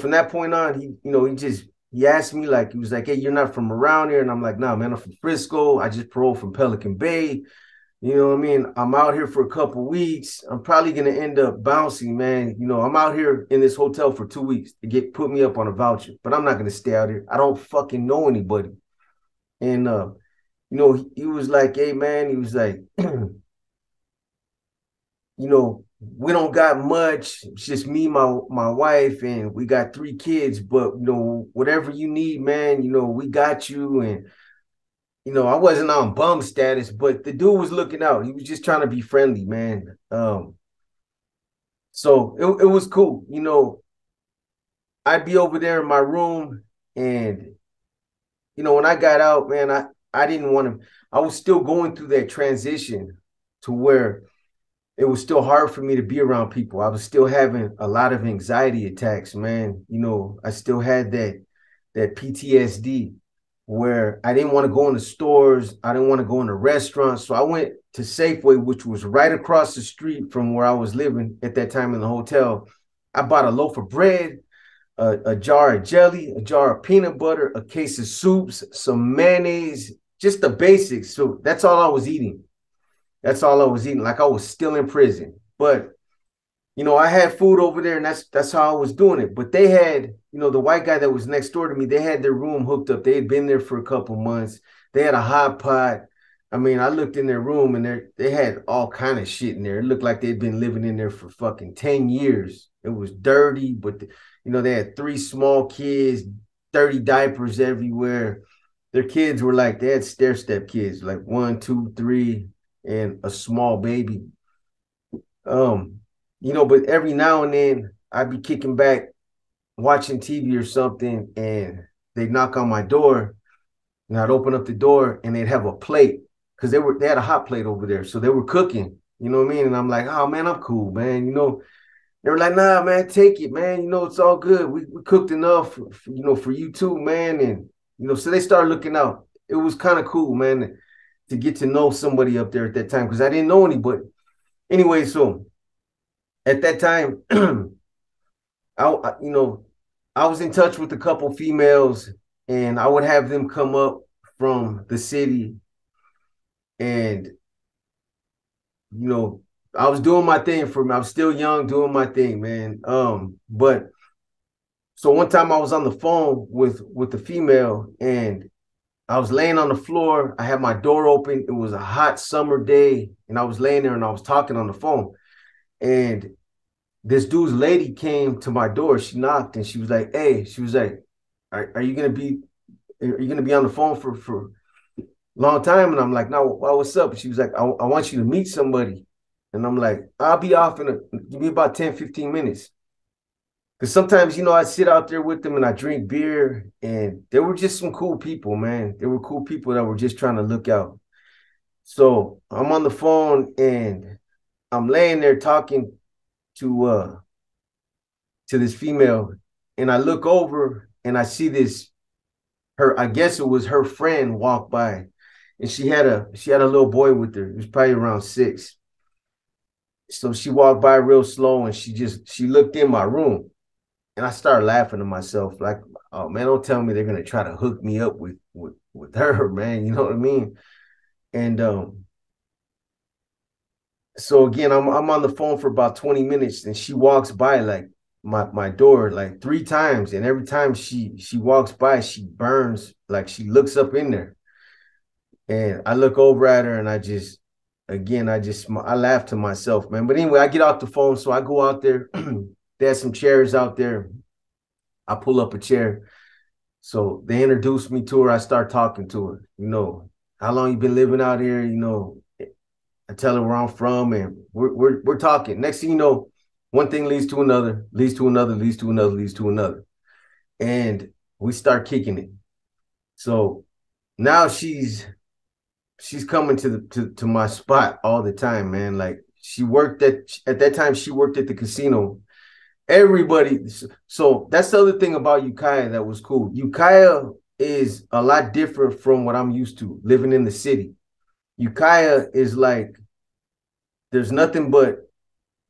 from that point on, he asked me, like, he was like, "Hey, you're not from around here?" And I'm like, "Nah, man, I'm from Frisco. I just paroled from Pelican Bay. You know what I mean? I'm out here for a couple of weeks. I'm probably going to end up bouncing, man. I'm out here in this hotel for 2 weeks to put me up on a voucher, but I'm not going to stay out here. I don't fucking know anybody." And, he was like, "Hey, man," he was like, "We don't got much. It's just me, my wife, and we got 3 kids, but, whatever you need, man, we got you." And, I wasn't on bum status, but the dude was looking out. He was just trying to be friendly, man. So it was cool. I'd be over there in my room, and, when I got out, man, I didn't want to, I was still going through that transition to where it was still hard for me to be around people. I was still having a lot of anxiety attacks, man. I still had that PTSD where I didn't want to go in the stores. I didn't want to go in the restaurants. So I went to Safeway, which was right across the street from where I was living at that time in the hotel. I bought a loaf of bread, a jar of jelly, a jar of peanut butter, a case of soups, some mayonnaise, just the basics. So that's all I was eating. That's all I was eating, like I was still in prison. But, I had food over there, and that's how I was doing it. But they had, the white guy that was next door to me, they had their room hooked up. They had been there for a couple months. They had a hot pot. I mean, I looked in their room, and they had all kind of shit in there. It looked like they'd been living in there for fucking 10 years. It was dirty, but, they had 3 small kids, dirty diapers everywhere. their kids were like, they had stair-step kids, like 1, 2, 3, and a small baby. But every now and then I'd be kicking back, watching TV or something, and they'd knock on my door, and I'd open up the door, and they'd have a plate because they had a hot plate over there, so they were cooking. You know what I mean? And I'm like, oh man, I'm cool, man. They were like, nah, man, take it, man. It's all good. We cooked enough, for you too, man. And so they started looking out. It was kind of cool, man, to get to know somebody up there at that time because I didn't know anybody. Anyway, so at that time, I was in touch with a couple females, and I would have them come up from the city, and I was doing my thing for me. I was still young, doing my thing, man. But so one time I was on the phone with the female, and I was laying on the floor. I had my door open. It was a hot summer day, and I was laying there and I was talking on the phone. And this dude's lady came to my door. She knocked and she was like, "Hey," she was like, "Are you gonna be on the phone for a long time?" And I'm like, "No, what's up?" And she was like, I want you to meet somebody." And I'm like, "I'll be off give me about 10, 15 minutes." Because sometimes, I sit out there with them and I drink beer, and they were just some cool people, man. They were cool people that were just trying to look out. So I'm on the phone and I'm laying there talking to this female, and I look over and I see I guess it was her friend walk by, and she had a little boy with her. He was probably around 6. So she walked by real slow and she looked in my room, and I started laughing to myself like, oh man, don't tell me they're gonna try to hook me up with her, man. You know what I mean? And so again, I'm on the phone for about 20 minutes, and she walks by like my door like 3 times, and every time she walks by, she burns, like she looks up in there, and I look over at her, and I laugh to myself, man. But anyway, I get off the phone, so I go out there. They had some chairs out there. I pull up a chair. So they introduced me to her. I start talking to her. How long you been living out here? I tell her where I'm from, and we're talking. Next thing you know, one thing leads to another, leads to another, leads to another, leads to another, and we start kicking it. So now she's coming to my spot all the time, man. Like she worked at that time. She worked at the casino. Everybody. So that's the other thing about Ukiah that was cool. Ukiah is a lot different from what I'm used to living in the city. Ukiah is like, there's nothing but,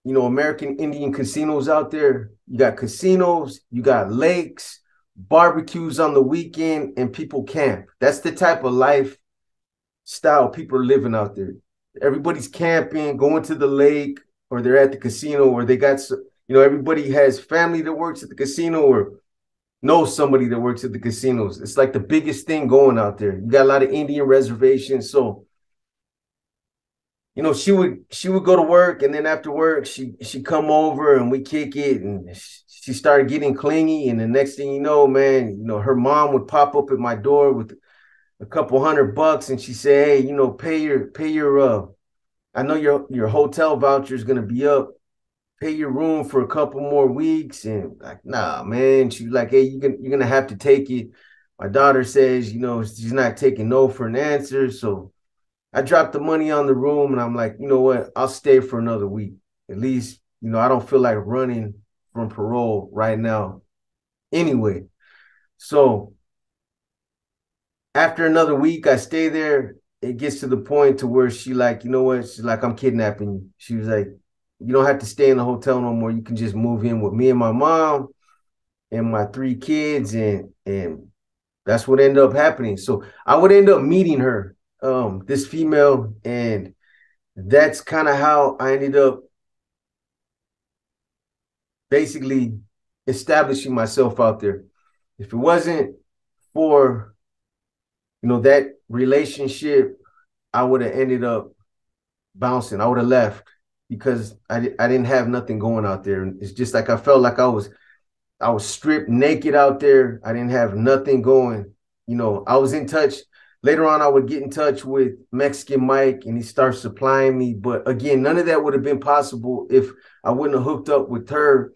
American Indian casinos out there. You got casinos, you got lakes, barbecues on the weekend, and people camp. That's the type of lifestyle people are living out there. Everybody's camping, going to the lake, or they're at the casino, or they got, everybody has family that works at the casino or knows somebody that works at the casinos. It's like the biggest thing going out there. You got a lot of Indian reservations. So she would go to work, and then after work, she come over and we kick it, and she started getting clingy. And the next thing you know, man, her mom would pop up at my door with a couple $100, and she said, "Hey, pay your I know your hotel voucher is gonna be up. Pay your room for a couple more weeks." And like, nah, man. She was like, "Hey, you're gonna have to take it." My daughter says, she's not taking no for an answer, so I dropped the money on the room, and I'm like, you know what? I'll stay for another week. At least, I don't feel like running from parole right now. Anyway, so after another week, I stay there. It gets to the point to where she like, you know what? She's like, "I'm kidnapping you." She was like, "You don't have to stay in the hotel no more. You can just move in with me and my mom and my 3 kids." And that's what ended up happening. So I would end up meeting her, this female, and that's kind of how I ended up basically establishing myself out there. If it wasn't for, that relationship, I would have ended up bouncing. I would have left because I didn't have nothing going out there. It's just like I felt like I was stripped naked out there. I didn't have nothing going. I was in touch. Later on, I would get in touch with Mexican Mike and he starts supplying me. But again, none of that would have been possible if I wouldn't have hooked up with her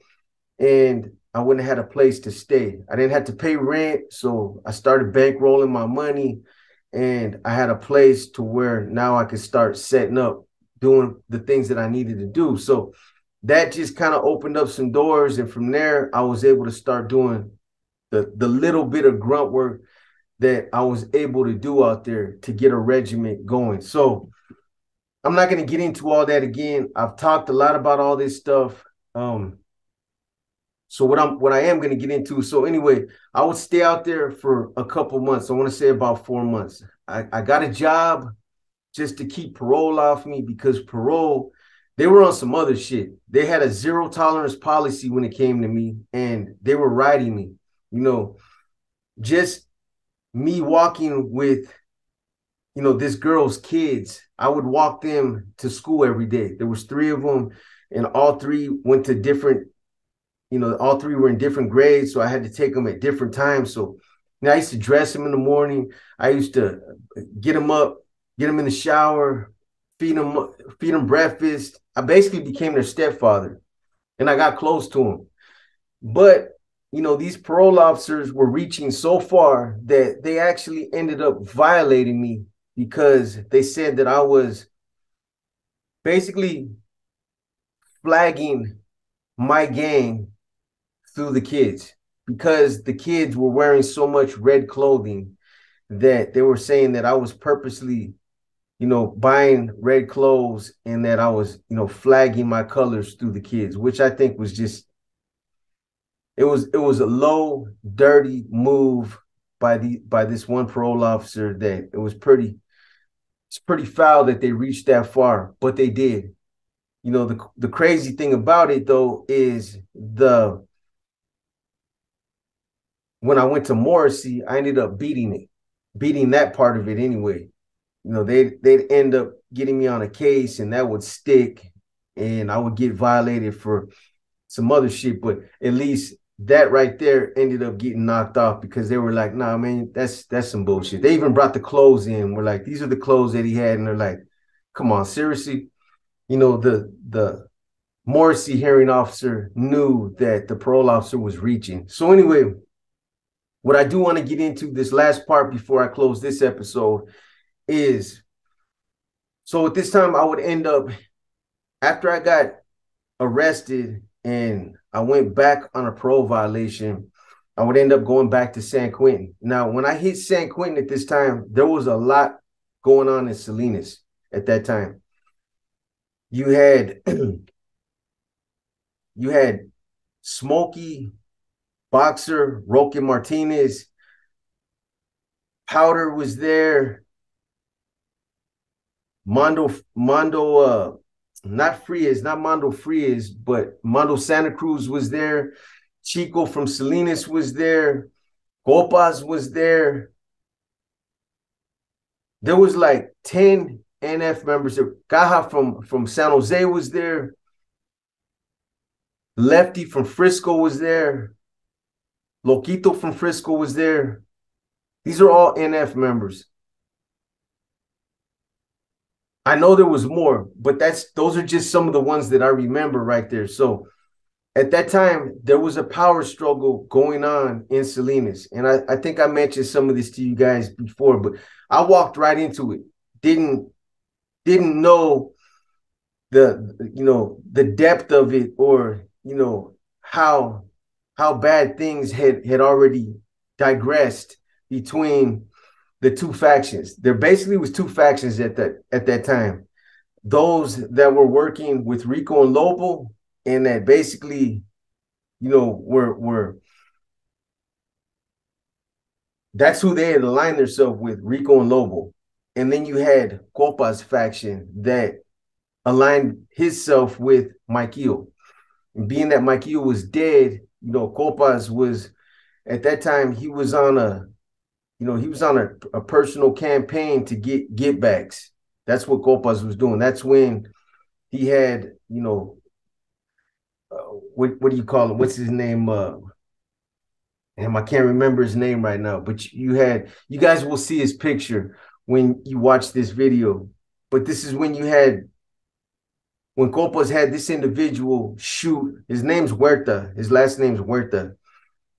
and I wouldn't have had a place to stay. I didn't have to pay rent. So I started bankrolling my money and I had a place to where now I could start setting up, doing the things that I needed to do. So that just kind of opened up some doors. And from there, I was able to start doing the little bit of grunt work that I was able to do out there to get a regiment going. So I'm not going to get into all that again. I've talked a lot about all this stuff. So what I am going to get into. So anyway, I would stay out there for a couple months. I want to say about 4 months. I got a job just to keep parole off me because parole, they were on some other shit. They had a zero tolerance policy when it came to me and they were riding me, just me walking with, this girl's kids. I would walk them to school every day. There was 3 of them and all 3 went to different, all 3 were in different grades. So I had to take them at different times. So I used to dress them in the morning. I used to get them up, get them in the shower, feed them breakfast. I basically became their stepfather and I got close to them. But, these parole officers were reaching so far that they actually ended up violating me because they said that I was basically flagging my gang through the kids because the kids were wearing so much red clothing that they were saying that I was purposely, buying red clothes and that I was, flagging my colors through the kids, which I think was just, it was a low, dirty move by this one parole officer that it's pretty foul that they reached that far, but they did. The crazy thing about it though is when I went to Morrissey, I ended up beating that part of it anyway. They'd end up getting me on a case and that would stick and I would get violated for some other shit, but at least that right there ended up getting knocked off because they were like, nah, man, that's some bullshit. They even brought the clothes in. We're like, these are the clothes that he had. And they're like, come on, seriously? The Morrissey hearing officer knew that the parole officer was reaching. So anyway, what I do want to get into this last part before I close this episode is, so at this time I would end up, after I got arrested and I went back on a parole violation, I would end up going back to San Quentin. Now, when I hit San Quentin at this time, there was a lot going on in Salinas at that time. You had Smokey, Boxer, Roque Martinez, Powder was there, Mondo, not Mondo Frias, but Mondo Santa Cruz was there. Chico from Salinas was there. Copas was there. There was like 10 NF members. Caja from San Jose was there. Lefty from Frisco was there. Loquito from Frisco was there. These are all NF members. I know there was more, but those are just some of the ones that I remember right there. So at that time, there was a power struggle going on in Salinas. And I think I mentioned some of this to you guys before, but I walked right into it. Didn't know the depth of it or, how bad things had already digressed between the 2 factions. There basically was 2 factions at that time. Those that were working with Rico and Lobo, and that basically, were that's who they had aligned themselves with, Rico and Lobo. And then you had Copa's faction that aligned himself with Mikeel. And being that Mikeel was dead, Copas was, at that time, he was on a personal campaign to get backs. That's what Copas was doing. That's when he had, what do you call him? What's his name? and I can't remember his name right now, but you guys will see his picture when you watch this video. But this is when when Copas had this individual shoot. His name's Huerta. His last name's Huerta.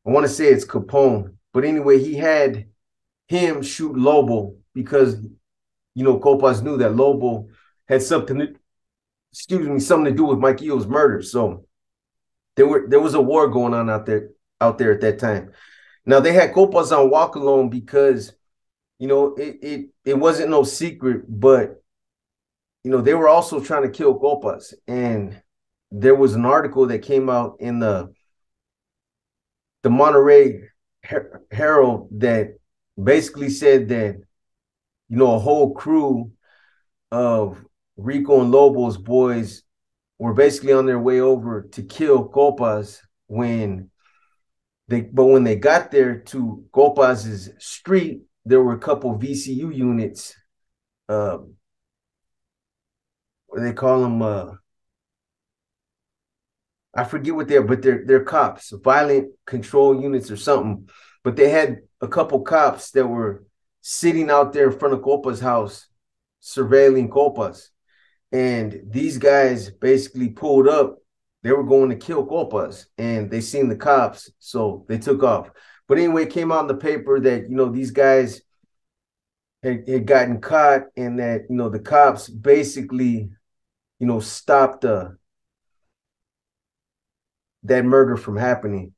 I want to say it's Capone. But anyway, he had him shoot Lobo because, Copas knew that Lobo had something to do with Mike Eo's murder. So there was a war going on out there at that time. Now they had Copas on walk alone because, it wasn't no secret, but they were also trying to kill Copas. And there was an article that came out in the Monterey Herald that basically said that, a whole crew of Rico and Lobo's boys were basically on their way over to kill Copas when they got there to Copas's street, there were a couple VCU units. What do they call them? I forget what they're, but they're cops, violent control units or something. But they had a couple cops that were sitting out there in front of Copa's house, surveilling Copas. And these guys basically pulled up. They were going to kill Copas, and they seen the cops, so they took off. But anyway, it came out in the paper that, these guys had gotten caught, and that, the cops basically, stopped that murder from happening.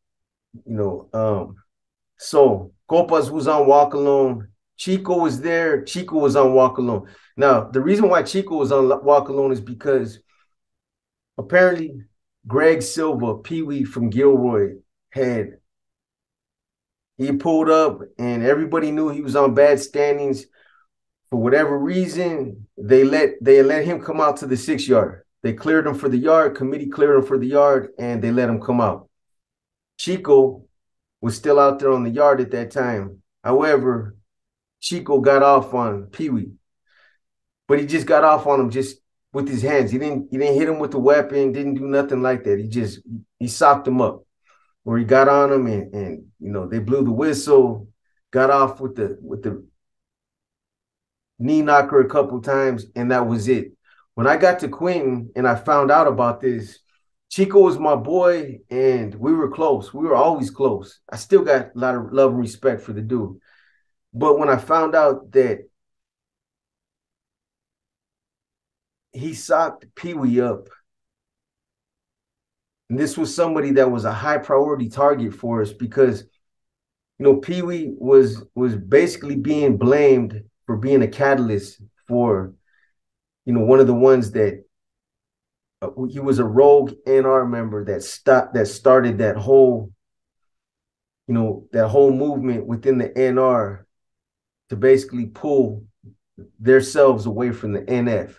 So Copas was on walk alone. Chico was there. Chico was on walk alone. Now, the reason why Chico was on walk alone is because apparently Greg Silva, Pee-wee from Gilroy, he pulled up and everybody knew he was on bad standings. For whatever reason, they let him come out to the 6-yard. They cleared him for the yard. Committee cleared him for the yard, and they let him come out. Chico was still out there on the yard at that time. However, Chico got off on Pee-wee, but he just got off on him just with his hands. He didn't hit him with the weapon, didn't do nothing like that. He socked him up, where he got on him, and they blew the whistle, got off with the knee knocker a couple times, and that was it. When I got to Quentin and I found out about this, Chico was my boy, and we were close. We were always close. I still got a lot of love and respect for the dude. But when I found out that he socked Pee-wee up, and this was somebody that was a high priority target for us because, Pee-wee was basically being blamed for being a catalyst for, one of the ones that he was a rogue NR member that started that whole, that whole movement within the NR to basically pull themselves away from the NF.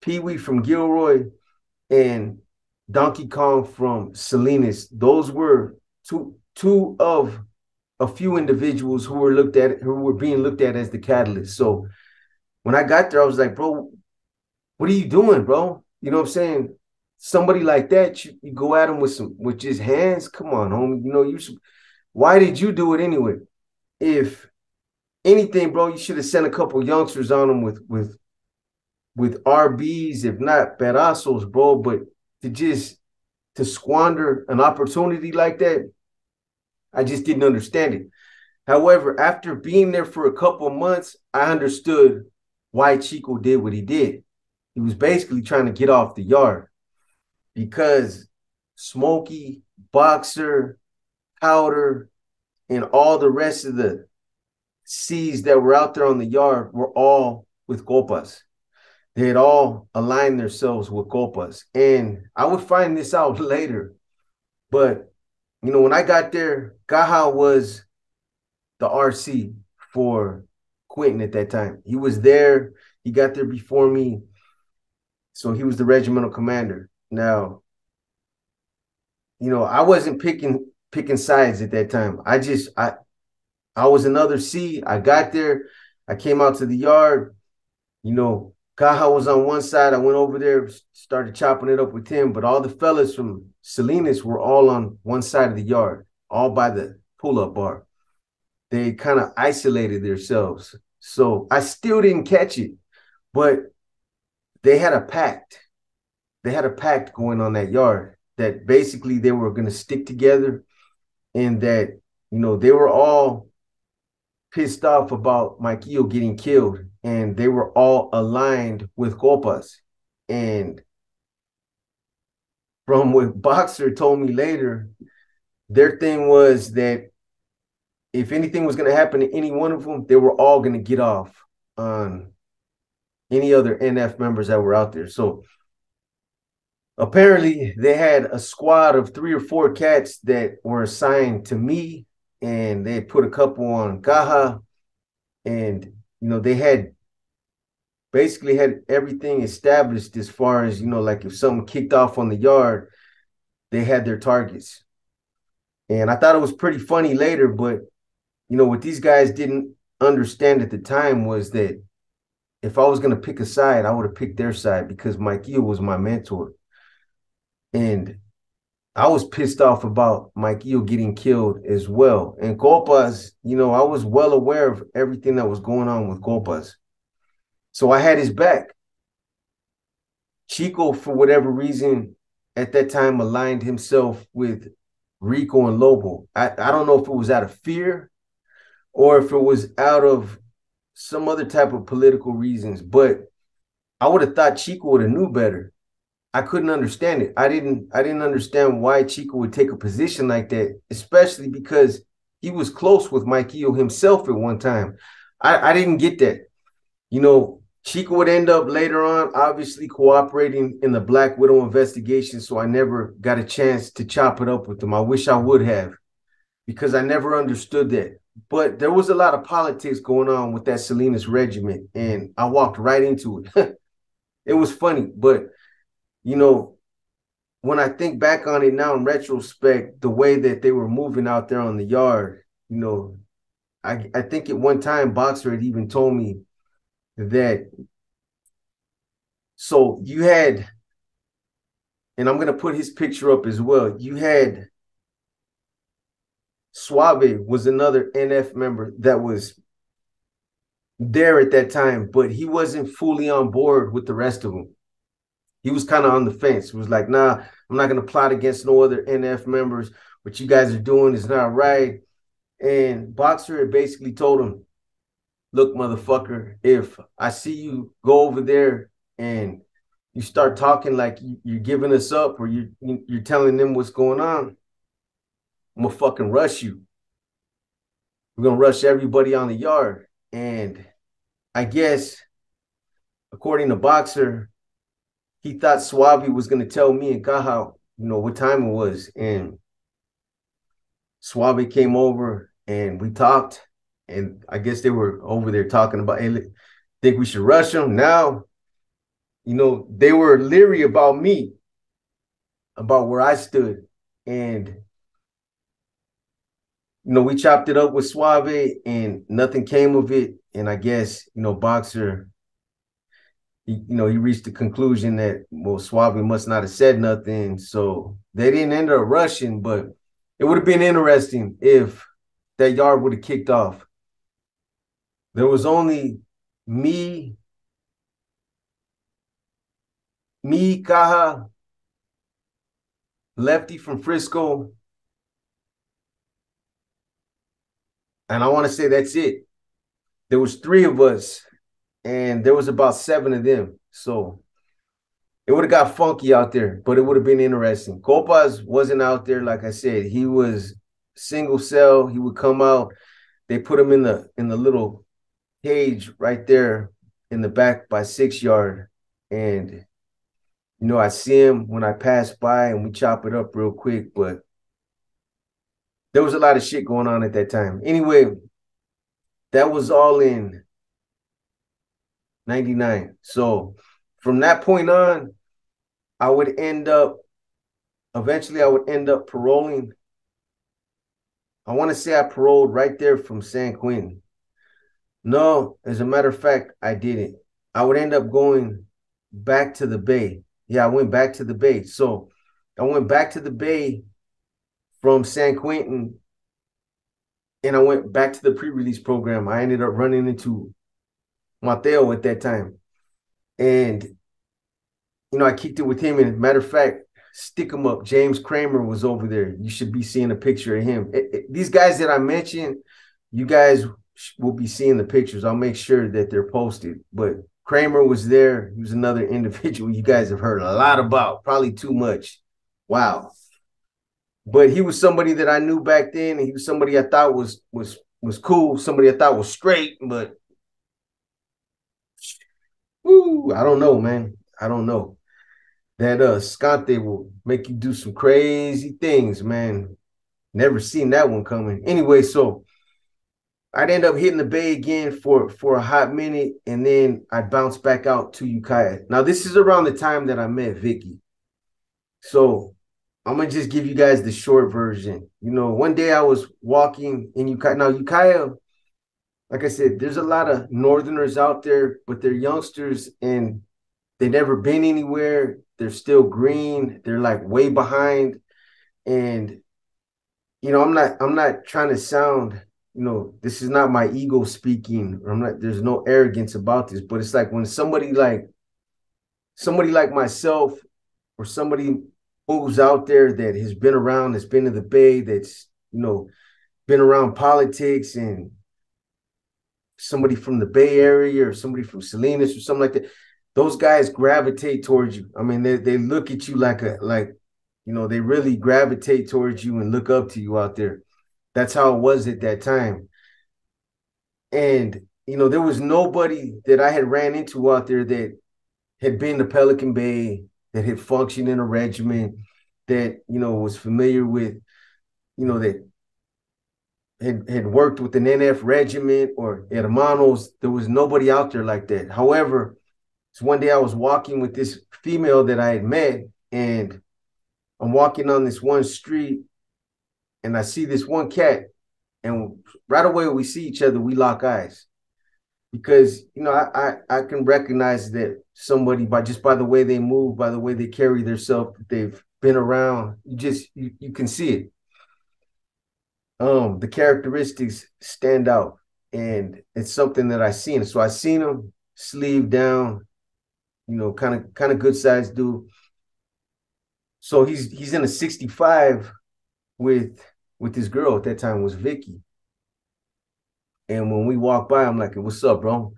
Pee-wee from Gilroy and Donkey Kong from Salinas, those were two of a few individuals who were being looked at as the catalyst. So when I got there, I was like, bro, what are you doing, bro? You know what I'm saying? Somebody like that, you go at him with just hands. Come on, homie. Why did you do it anyway? If anything, bro, you should have sent a couple youngsters on him with RBs, if not pedazos, bro. But to squander an opportunity like that, I just didn't understand it. However, after being there for a couple months, I understood why Chico did what he did. He was basically trying to get off the yard because Smokey, Boxer, Powder, and all the rest of the Cs that were out there on the yard were all with Copas. They had all aligned themselves with Copas. And I would find this out later. But, when I got there, Caja was the RC for Quentin at that time. He was there. He got there before me. So he was the regimental commander. Now, I wasn't picking sides at that time. I was another C. I got there. I came out to the yard. Caja was on one side. I went over there, started chopping it up with him. But all the fellas from Salinas were all on one side of the yard, all by the pull-up bar. They kind of isolated themselves. So I still didn't catch it, but they had a pact. They had a pact going on that yard that basically they were going to stick together, and that, you know, they were all pissed off about Mikio getting killed, and they were all aligned with Copas. And from what Boxer told me later, their thing was that if anything was going to happen to any one of them, they were all going to get off on any other NF members that were out there. So apparently they had a squad of 3 or 4 cats that were assigned to me, and they put a couple on Caja, and, you know, they had basically had everything established as far as, you know, like if something kicked off on the yard, they had their targets. And I thought it was pretty funny later, but, you know, what these guys didn't understand at the time was that if I was going to pick a side, I would have picked their side, because Mikio was my mentor. And I was pissed off about Mikio getting killed as well. And Copas, you know, I was well aware of everything that was going on with Copas. So I had his back. Chico, for whatever reason, at that time aligned himself with Rico and Lobo. I don't know if it was out of fear or if it was out of some other type of political reasons, but I would have thought Chico would have knew better. I couldn't understand it. I didn't understand why Chico would take a position like that, especially because he was close with Mikio himself at one time. I didn't get that. You know, Chico would end up later on obviously cooperating in the Black Widow investigation, so I never got a chance to chop it up with him. I wish I would have, because I never understood that. But there was a lot of politics going on with that Salinas regiment, and I walked right into it. It was funny, but, you know, when I think back on it now in retrospect, the way that they were moving out there on the yard, you know, I think at one time Boxer had even told me that, so you had, and I'm going to put his picture up as well, you had Suave was another NF member that was there at that time, but he wasn't fully on board with the rest of them. He was kind of on the fence. He was like, nah, I'm not going to plot against no other NF members. What you guys are doing is not right. And Boxer had basically told him, look, motherfucker, if I see you go over there and you start talking like you're giving us up, or you're telling them what's going on, I'm going to fucking rush you. We're going to rush everybody on the yard. And I guess, according to Boxer, he thought Suave was going to tell me and Caja, you know, what time it was. And Suave came over and we talked. And I guess they were over there talking about, hey, think we should rush them now? You know, they were leery about me, about where I stood. And, you know, we chopped it up with Suave and nothing came of it. And I guess, you know, Boxer, he reached the conclusion that, well, Suave must not have said nothing. So they didn't end up rushing, but it would have been interesting if that yard would have kicked off. There was only me, Caja, Lefty from Frisco, and I want to say that's it. There was 3 of us, and there was about 7 of them. So it would have got funky out there, but it would have been interesting. Copas wasn't out there, like I said. He was single cell. He would come out. They put him in the little cage right there in the back by 6 yard. And, you know, I see him when I pass by and we chop it up real quick, but there was a lot of shit going on at that time. Anyway, that was all in 99. So from that point on, eventually I would end up paroling. I want to say I paroled right there from San Quentin. No, as a matter of fact, I didn't. I would end up going back to the Bay. Yeah, I went back to the Bay. So I went back to the Bay from San Quentin, and I went back to the pre-release program. I ended up running into Mateo at that time. And, I kicked it with him. And matter of fact, stick him up. James Kramer was over there. You should be seeing a picture of him. These guys that I mentioned, you guys will be seeing the pictures. I'll make sure that they're posted. But Kramer was there. He was another individual you guys have heard a lot about, probably too much. Wow. But he was somebody that I knew back then, and he was somebody I thought was cool, somebody I thought was straight, but I don't know, man. I don't know. That Scante will make you do some crazy things, man. Never seen that one coming. Anyway, so I'd end up hitting the Bay again for a hot minute, and then I'd bounce back out to Ukiah. Now, this is around the time that I met Vicky. So I'm gonna just give you guys the short version. One day I was walking in Ukiah. Now, Ukiah, like I said, there's a lot of Northerners out there, but they're youngsters and they never been anywhere. They're still green. They're like way behind. And I'm not trying to sound, this is not my ego speaking. There's no arrogance about this, but it's like when somebody like myself or somebody who's out there that has been around, that's been to the Bay, that's, been around politics, and somebody from the Bay Area or somebody from Salinas or something like that, those guys gravitate towards you. I mean, they look at you like they really gravitate towards you and look up to you out there. That's how it was at that time. And, there was nobody that I had ran into out there that had been to Pelican Bay, that had functioned in a regiment, that, was familiar with, that had worked with an NF regiment or hermanos. There was nobody out there like that. However, so one day I was walking with this female that I had met, and I'm walking on this one street, and I see this one cat, and right away we see each other, we lock eyes. Because, I can recognize that somebody by the way they move, by the way they carry themselves, that they've been around. You can see it. The characteristics stand out, and it's something that I seen. So I seen him, sleeve down, kind of good sized dude. So he's in a 65 with his girl at that time, was Vicky. And when we walk by, I'm like, "What's up, bro?"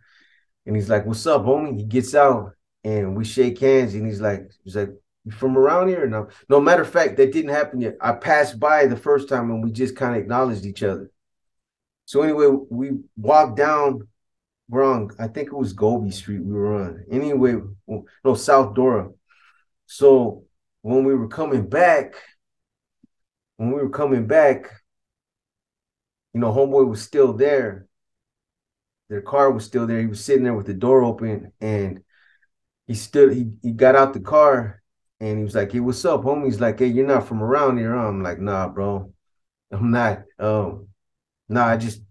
And he's like, "What's up, homie?" He gets out and we shake hands, and he's like, "You from around here?" No, matter of fact, that didn't happen yet. I passed by the first time and we just kind of acknowledged each other. So anyway, we walked down, wrong. I think it was Gobi Street we were on. Anyway, no, South Dora. So when we were coming back, homeboy was still there. Their car was still there. He was sitting there with the door open, and he got out the car, and he was like, "Hey, what's up, homie?" He's like, "Hey, you're not from around here, huh?" I'm like, "Nah, bro, I'm not. Nah, I just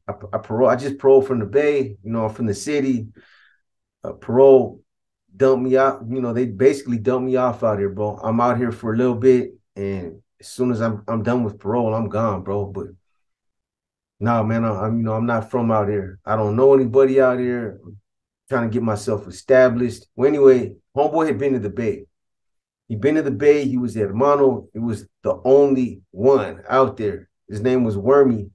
paroled from the Bay. I'm from the city. Parole dumped me out. They basically dumped me off out here, bro. I'm out here for a little bit, and as soon as I'm done with parole, I'm gone, bro. But nah, man, I'm not from out here. I don't know anybody out here. I'm trying to get myself established." Well, anyway, homeboy had been to the Bay. He'd been to the Bay. He was at Hermano. It was the only one out there. His name was Wormy.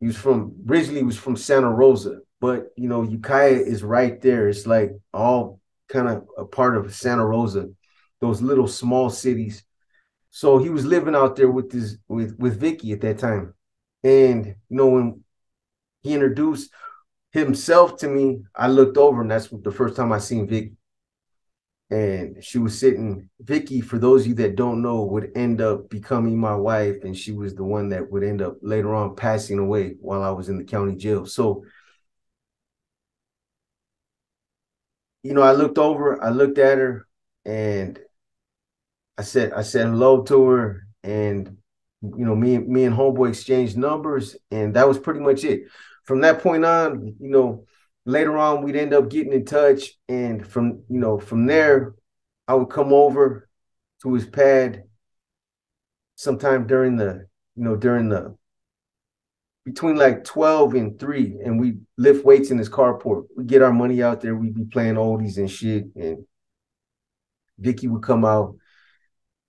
He was from Santa Rosa, but Ukiah is right there. It's like all kind of a part of Santa Rosa, those little small cities. So he was living out there with Vicky at that time. And when he introduced himself to me, I looked over, and that's the first time I seen Vicky. And she was sitting. Vicky, for those of you that don't know, would end up becoming my wife, and she was the one that would end up later on passing away while I was in the county jail. So, I looked over, I looked at her, and I said hello to her, and me and homeboy exchanged numbers, and that was pretty much it. From that point on, later on we'd end up getting in touch, and from there I would come over to his pad sometime during the between like 12 and 3, and we lift weights in his carport. We get our money out there. We'd be playing oldies and shit. And Vicky would come out.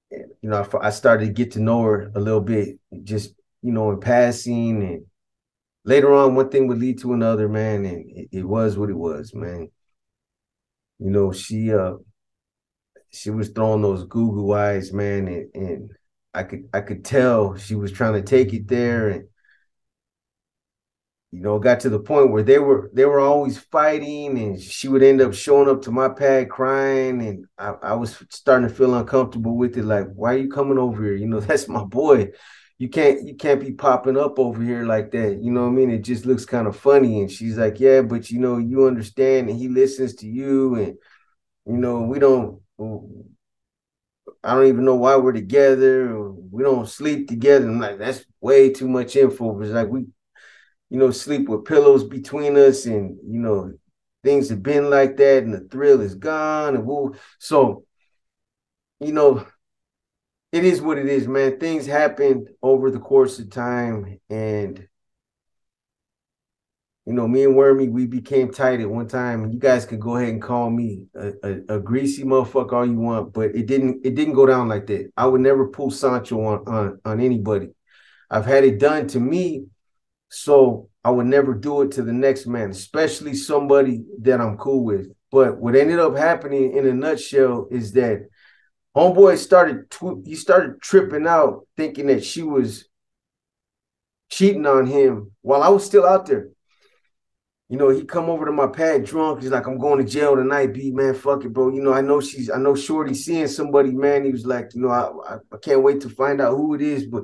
And, I started to get to know her a little bit, just, in passing. And later on, one thing would lead to another, man. And it was what it was, man. She was throwing those goo eyes, man. And I could tell she was trying to take it there. And it got to the point where they were always fighting, and she would end up showing up to my pad crying, and I was starting to feel uncomfortable with it. Like, why are you coming over here? That's my boy. You can't be popping up over here like that. You know what I mean? It just looks kind of funny. And she's like, yeah, but you understand, and he listens to you, and we don't. I don't even know why we're together. We don't sleep together. I'm like, that's way too much info. It's like we sleep with pillows between us, and things have been like that, and the thrill is gone. And so it is what it is, man. Things happen over the course of time, and me and Wormy, we became tight at one time. And you guys can go ahead and call me a greasy motherfucker all you want, but it didn't go down like that. I would never pull Sancho on anybody. I've had it done to me, so I would never do it to the next man, especially somebody that I'm cool with. But what ended up happening in a nutshell is that homeboy started tripping out, thinking that she was cheating on him while I was still out there. He come over to my pad drunk. He's like, I'm going to jail tonight, B, man. Fuck it, bro. I know Shorty's seeing somebody, man. He was like, I can't wait to find out who it is, but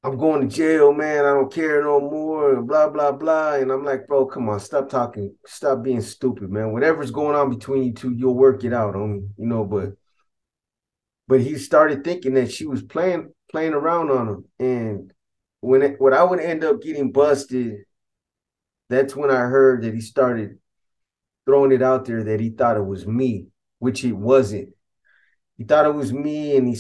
I'm going to jail, man. I don't care no more, and blah, blah, blah. And I'm like, bro, come on, stop talking. Stop being stupid, man. Whatever's going on between you two, you'll work it out, homie. But he started thinking that she was playing around on him. And when I would end up getting busted, that's when I heard that he started throwing it out there that he thought it was me, which it wasn't. He thought it was me, and he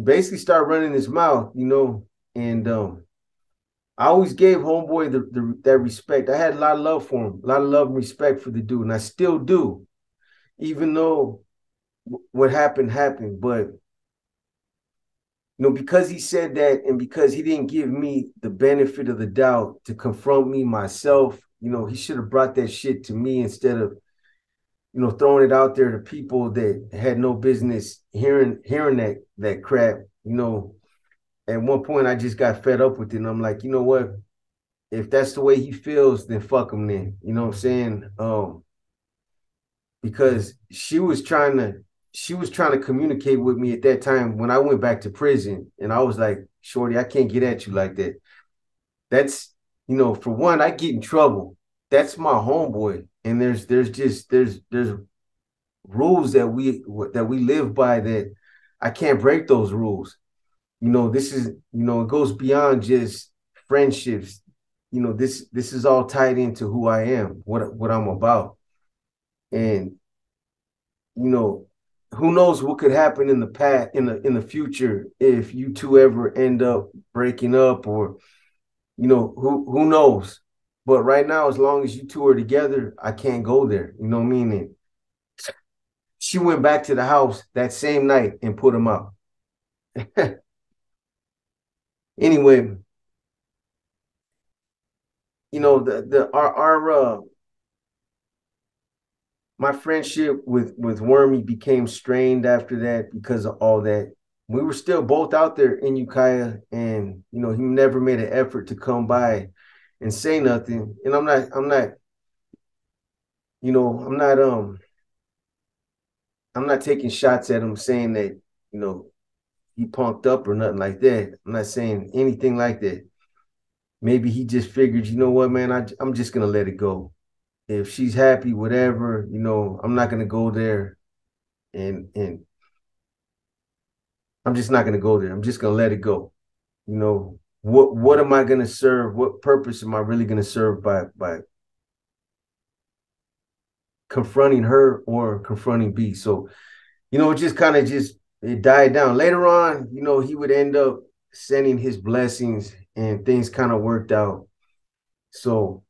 basically started running his mouth, and I always gave homeboy that respect. I had a lot of love for him, a lot of love and respect for the dude, and I still do, even though what happened. But because he said that, and because he didn't give me the benefit of the doubt to confront me myself, he should have brought that shit to me instead of throwing it out there to people that had no business hearing that crap. At one point I just got fed up with it, and I'm like, you know what? If that's the way he feels, then fuck him then. You know what I'm saying? Because she was trying to communicate with me at that time when I went back to prison, and I was like, Shorty, I can't get at you like that. That's, for one, I get in trouble. That's my homeboy. And there's rules that we live by that I can't break those rules. This is, it goes beyond just friendships. This is all tied into who I am, what I'm about. And, who knows what could happen in the past, in the future, if you two ever end up breaking up, or, who knows? But right now, as long as you two are together, I can't go there. You know what I mean? And she went back to the house that same night and put him out. Anyway, our my friendship with Wormy became strained after that because of all that. We were still both out there in Ukiah, and he never made an effort to come by and say nothing. And I'm not I'm not taking shots at him saying that he punked up or nothing like that. I'm not saying anything like that. Maybe he just figured, you know what, man, I'm just gonna let it go. If she's happy, whatever, I'm not gonna go there, and I'm just not gonna go there. I'm just gonna let it go. What am I gonna serve? What purpose am I really gonna serve by confronting her or confronting B? So, it just kind of it died down. Later on, he would end up sending his blessings, and things kind of worked out. So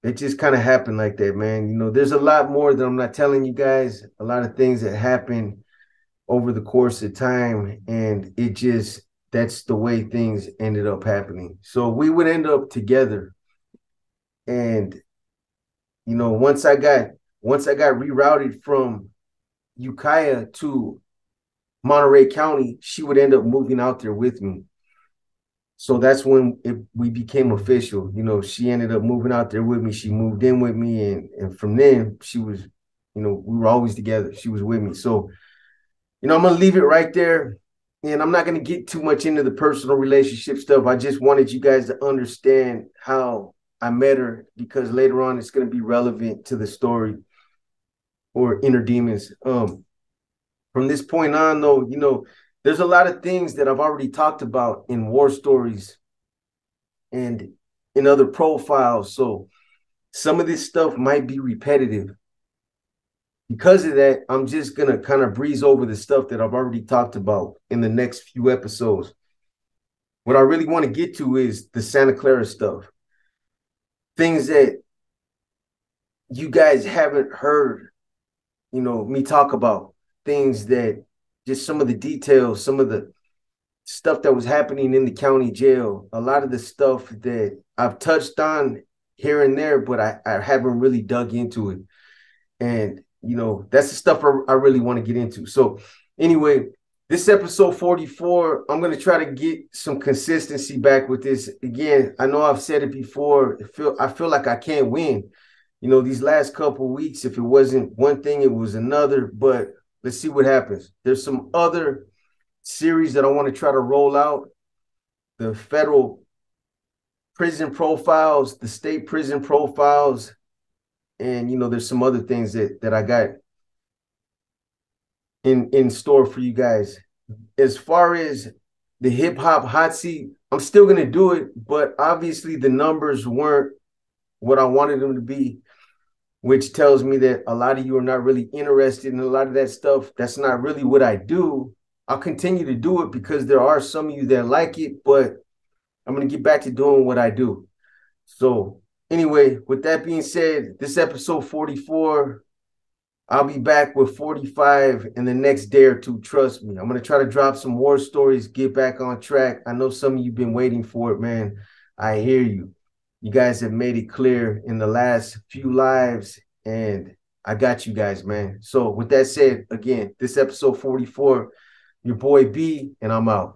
it just kind of happened like that, man. You know, there's a lot more that I'm not telling you guys, a lot of things that happen over the course of time, and it just, that's the way things ended up happening. So we would end up together. And you know, once I got rerouted from Ukiah to Monterey County, she would end up moving out there with me. So that's when we became official. You know, she ended up moving out there with me. She moved in with me, and from then she was, you know, we were always together. She was with me. So, you know, I'm gonna leave it right there, and I'm not gonna get too much into the personal relationship stuff. I just wanted you guys to understand how I met her, because later on it's gonna be relevant to the story or inner demons. From this point on, though, you know, there's a lot of things that I've already talked about in war stories and in other profiles. So some of this stuff might be repetitive. Because of that, I'm just going to kind of breeze over the stuff that I've already talked about in the next few episodes. What I really want to get to is the Santa Clara stuff. Things that you guys haven't heard, you know, me talk about. Things that, just some of the details, some of the stuff that was happening in the county jail, a lot of the stuff that I've touched on here and there, but I haven't really dug into it. And, you know, that's the stuff I really want to get into. So anyway, this episode 44, I'm going to try to get some consistency back with this. Again, I know I've said it before. I feel like I can't win. You know, these last couple of weeks, if it wasn't one thing, it was another. But let's see what happens. There's some other series that I want to try to roll out. The federal prison profiles, the state prison profiles, and, you know, there's some other things that I got in store for you guys. As far as the hip hop hot seat, I'm still going to do it, but obviously the numbers weren't what I wanted them to be, which tells me that a lot of you are not really interested in a lot of that stuff. That's not really what I do. I'll continue to do it because there are some of you that like it, but I'm going to get back to doing what I do. So anyway, with that being said, this episode 44, I'll be back with 45 in the next day or two. Trust me. I'm going to try to drop some war stories, get back on track. I know some of you have been waiting for it, man. I hear you. You guys have made it clear in the last few lives, and I got you guys, man. So with that said, again, this episode 44, your boy B, and I'm out.